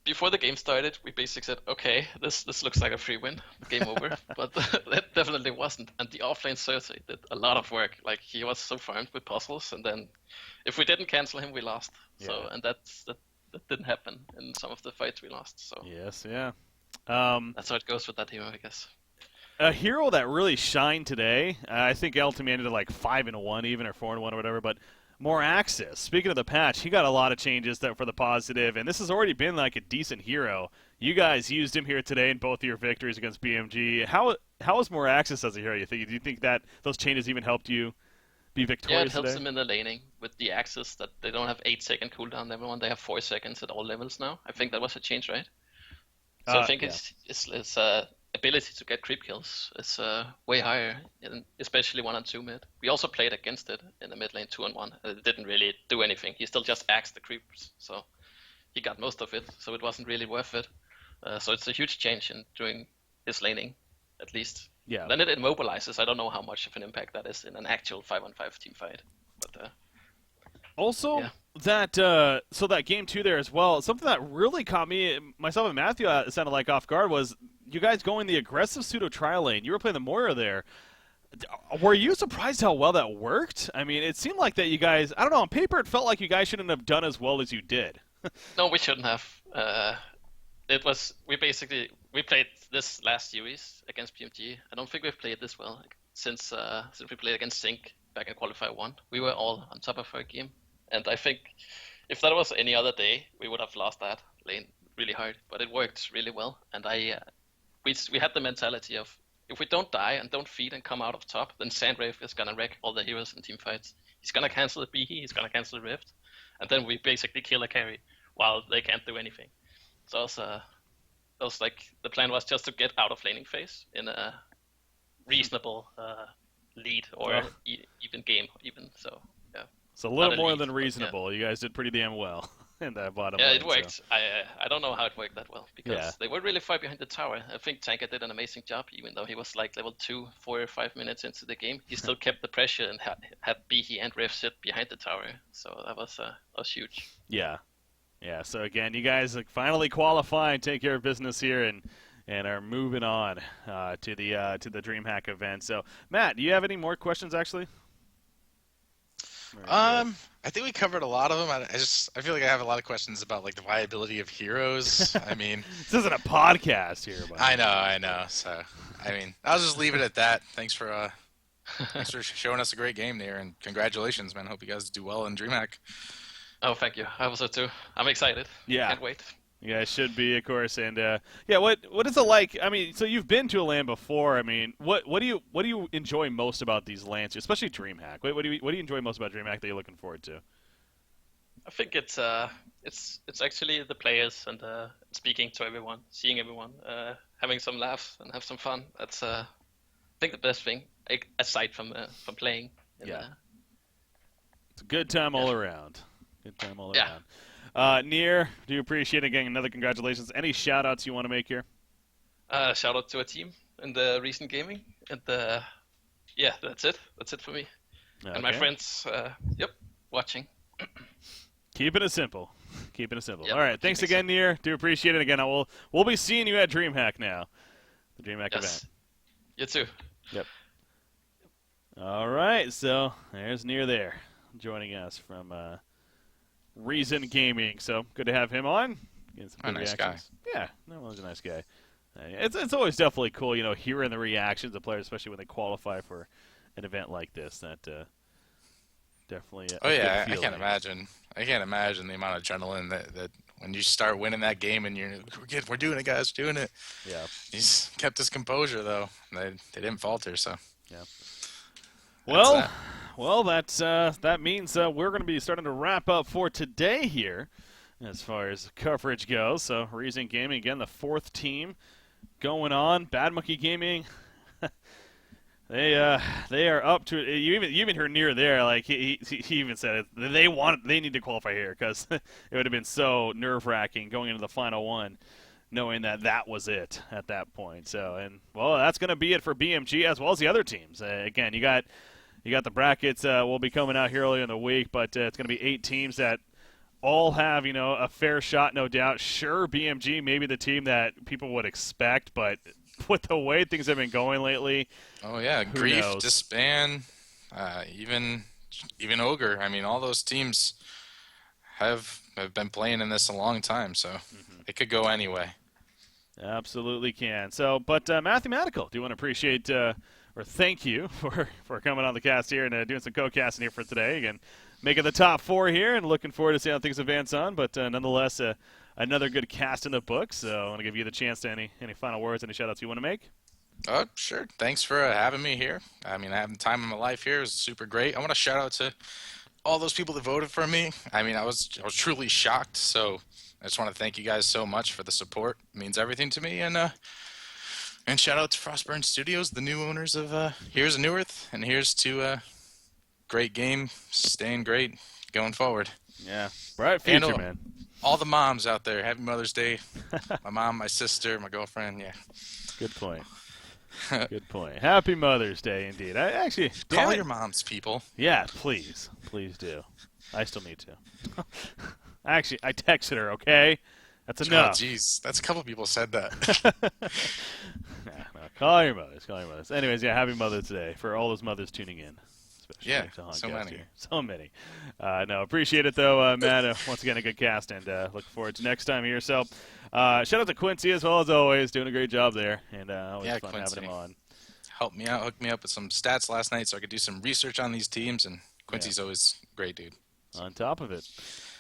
S3: Before the game started, we basically said, okay, this looks like a free win, game over. But that definitely wasn't. And the offlane Cersei did a lot of work. Like, he was so farmed with puzzles, and then if we didn't cancel him, we lost. Yeah. So, and that didn't happen in some of the fights we lost. So
S1: yes, yeah.
S3: That's how it goes with that hero, I guess.
S1: A hero that really shined today, I think ultimately ended at like 5-1 even, or 4-1 or whatever, but Moraxis, speaking of the patch, he got a lot of changes for the positive, and this has already been like a decent hero. You guys used him here today in both of your victories against BMG. How is Moraxis as a hero, you think? Do you think that those changes even helped you be victorious
S3: Yeah, it helps
S1: today?
S3: them in the laning with the axis that they don't have 8-second cooldown everyone. They have 4 seconds at all levels now. I think that was a change, right? So I think its ability to get creep kills is way higher, especially 1-on-2 mid. We also played against it in the mid lane 2-on-1. It didn't really do anything. He still just axed the creeps, so he got most of it. So it wasn't really worth it. So it's a huge change in doing his laning, at least.
S1: Yeah.
S3: Then it immobilizes. I don't know how much of an impact that is in an actual 5-on-5 team fight, but.
S1: Also,
S3: yeah.
S1: that game 2 there as well, something that really caught me, myself and Matthew sounded like off guard, was you guys going the aggressive pseudo trial lane. You were playing the Moira there. Were you surprised how well that worked? I mean, it seemed like that you guys, I don't know, on paper it felt like you guys shouldn't have done as well as you did.
S3: No, we shouldn't have. We played this last series against PMG. I don't think we've played this well since we played against Sync back in Qualifier 1. We were all on top of our game. And I think if that was any other day, we would have lost that lane really hard. But it worked really well. And we had the mentality of, if we don't die and don't feed and come out of top, then Sandwave is going to wreck all the heroes in team fights. He's going to cancel the Behe, he's going to cancel the Rift. And then we basically kill a carry while they can't do anything. So the plan was just to get out of laning phase in a reasonable lead or even game. So, yeah.
S1: It's a little more than reasonable. Yeah. You guys did pretty damn well in that bottom lane.
S3: Yeah, it worked. So. I don't know how it worked that well because they were really far behind the tower. I think Tanka did an amazing job, even though he was like level 2, 4 or 5 minutes into the game. He still kept the pressure and had Behe and Rift sit behind the tower. So that was huge.
S1: Yeah. Yeah, so again, you guys finally qualify and take care of business here and are moving on to the DreamHack event. So, Matt, do you have any more questions, actually?
S2: I think we covered a lot of them. I feel like I have a lot of questions about like the viability of heroes. I mean,
S1: this isn't a podcast here.
S2: I know. So, I mean, I'll just leave it at that. Thanks for showing us a great game there, and congratulations, man. Hope you guys do well in DreamHack.
S3: Oh, thank you. I also too. I'm excited.
S1: Yeah.
S3: Can't wait.
S1: You guys should be, of course. And what is it like? I mean, so you've been to a LAN before. I mean, what do you enjoy most about these LANs, especially DreamHack? What do you enjoy most about DreamHack that you're looking forward to?
S3: I think it's actually the players and speaking to everyone, seeing everyone, having some laughs and have some fun. That's I think the best thing aside from playing.
S1: Yeah. It's a good time all around. Good time all around. Nier, do you appreciate it? Again, another congratulations. Any shout-outs you want to make here?
S3: Shout-out to a team in the recent gaming. And that's it. That's it for me. Okay. And my friends, watching.
S1: Keeping it simple. Yep, all right, thanks again,
S3: simple.
S1: Nier. Do appreciate it. Again, we'll be seeing you at DreamHack now. The DreamHack event.
S3: You too.
S1: Yep. All right, so there's Near there joining us from Reason Gaming. So good to have him on. Getting some good
S2: nice
S1: reactions. Yeah, no, he's a nice guy. It's always definitely cool, hearing the reactions of players, especially when they qualify for an event like this. That definitely.
S2: Oh yeah,
S1: good
S2: I can't
S1: feeling.
S2: imagine. I can't imagine the amount of adrenaline that when you start winning that game and we're doing it, guys, doing it.
S1: Yeah.
S2: He's kept his composure though. They didn't falter, so.
S1: Yeah.
S2: That's
S1: Well,
S2: that.
S1: well, that means we're going to be starting to wrap up for today here, as far as coverage goes. So, Reason Gaming again, the fourth team going on. Bad Monkey Gaming, they are up to it. You even heard Near there, like he even said it. They need to qualify here because it would have been so nerve-wracking going into the final one, knowing that was it at that point. So, and well, that's going to be it for BMG as well as the other teams. Again, you got the brackets will be coming out here earlier in the week, but it's going to be 8 teams that all have, a fair shot, no doubt. Sure, BMG may be the team that people would expect, but with the way things have been going lately,
S2: Oh yeah,
S1: who
S2: Grief,
S1: knows?
S2: Disband, even Ogre. I mean, all those teams have been playing in this a long time, so it could go anyway.
S1: Absolutely can. So, but Mathematical, do want to appreciate or thank you for coming on the cast here and doing some co-casting here for today. Again, making the top 4 here and looking forward to see how things advance on. But nonetheless, another good cast in the books. So I want to give you the chance to any final words, any shout-outs you want to make.
S2: Oh, sure. Thanks for having me here. I mean, having the time of my life here is super great. I want to shout out to all those people that voted for me. I mean, I was truly shocked. So I just want to thank you guys so much for the support. It means everything to me. And shout out to Frostburn Studios, the new owners of Here's a New Earth, and here's to great game, staying great, going forward.
S1: Yeah, bright future,
S2: And
S1: man.
S2: all the moms out there, happy Mother's Day. My mom, my sister, my girlfriend, yeah.
S1: Good point. Good point. Happy Mother's Day, indeed. I actually
S2: Call your moms, people.
S1: Yeah, please do. I still need to. Actually, I texted her. Okay, that's
S2: Oh,
S1: enough.
S2: jeez, that's a couple people said that.
S1: No, call your mothers. Call your mothers. Anyways, yeah, happy Mother's Day for all those mothers tuning in. Especially
S2: Yeah,
S1: to Honcast
S2: so many.
S1: here. So many. No, appreciate it, though, Matt. Once again, a good cast, and look forward to next time here. So, shout out to Quincy as well as always, doing a great job there, and always
S2: Yeah,
S1: fun
S2: Quincy.
S1: having him on.
S2: Helped me out, hooked me up with some stats last night so I could do some research on these teams, and Quincy's always a great dude.
S1: On top of it.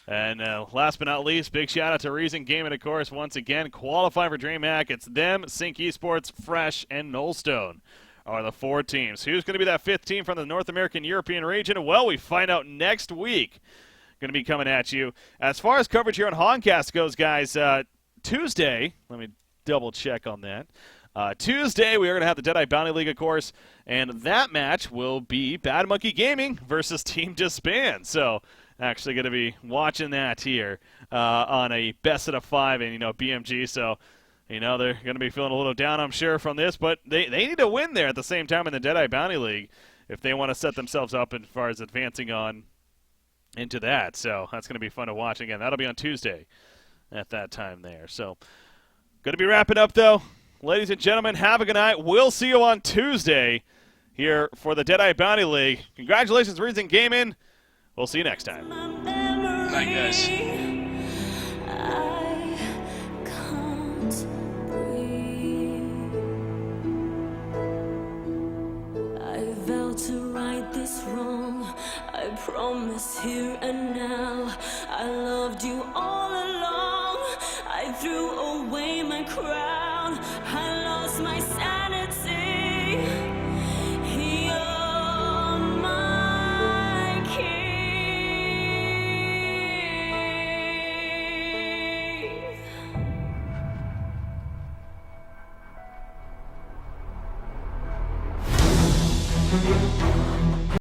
S1: And last but not least, big shout out to Reason Gaming, of course, once again, qualifying for DreamHack. It's them, Sync Esports, Fresh, and Nullstone are the 4 teams. Who's going to be that 5th team from the North American European region? Well, we find out next week. Going to be coming at you. As far as coverage here on Honcast goes, guys, Tuesday, let me double check on that. Tuesday, we are going to have the Deadeye Bounty League, of course, and that match will be Bad Monkey Gaming versus Team Disband. So, actually going to be watching that here on a best of 5 and, BMG. So, they're going to be feeling a little down, I'm sure, from this, but they need to win there at the same time in the Deadeye Bounty League if they want to set themselves up as far as advancing on into that. So, that's going to be fun to watch. Again, that'll be on Tuesday at that time there. So, going to be wrapping up, though. Ladies and gentlemen, have a good night. We'll see you on Tuesday here for the Deadeye Bounty League. Congratulations, Reason Gaming. We'll see you next time.
S2: Night, guys.
S4: I can't breathe. I vow to right this wrong. I promise here and now. I loved you all along. I threw away my crown. I lost my sanity. You're my king.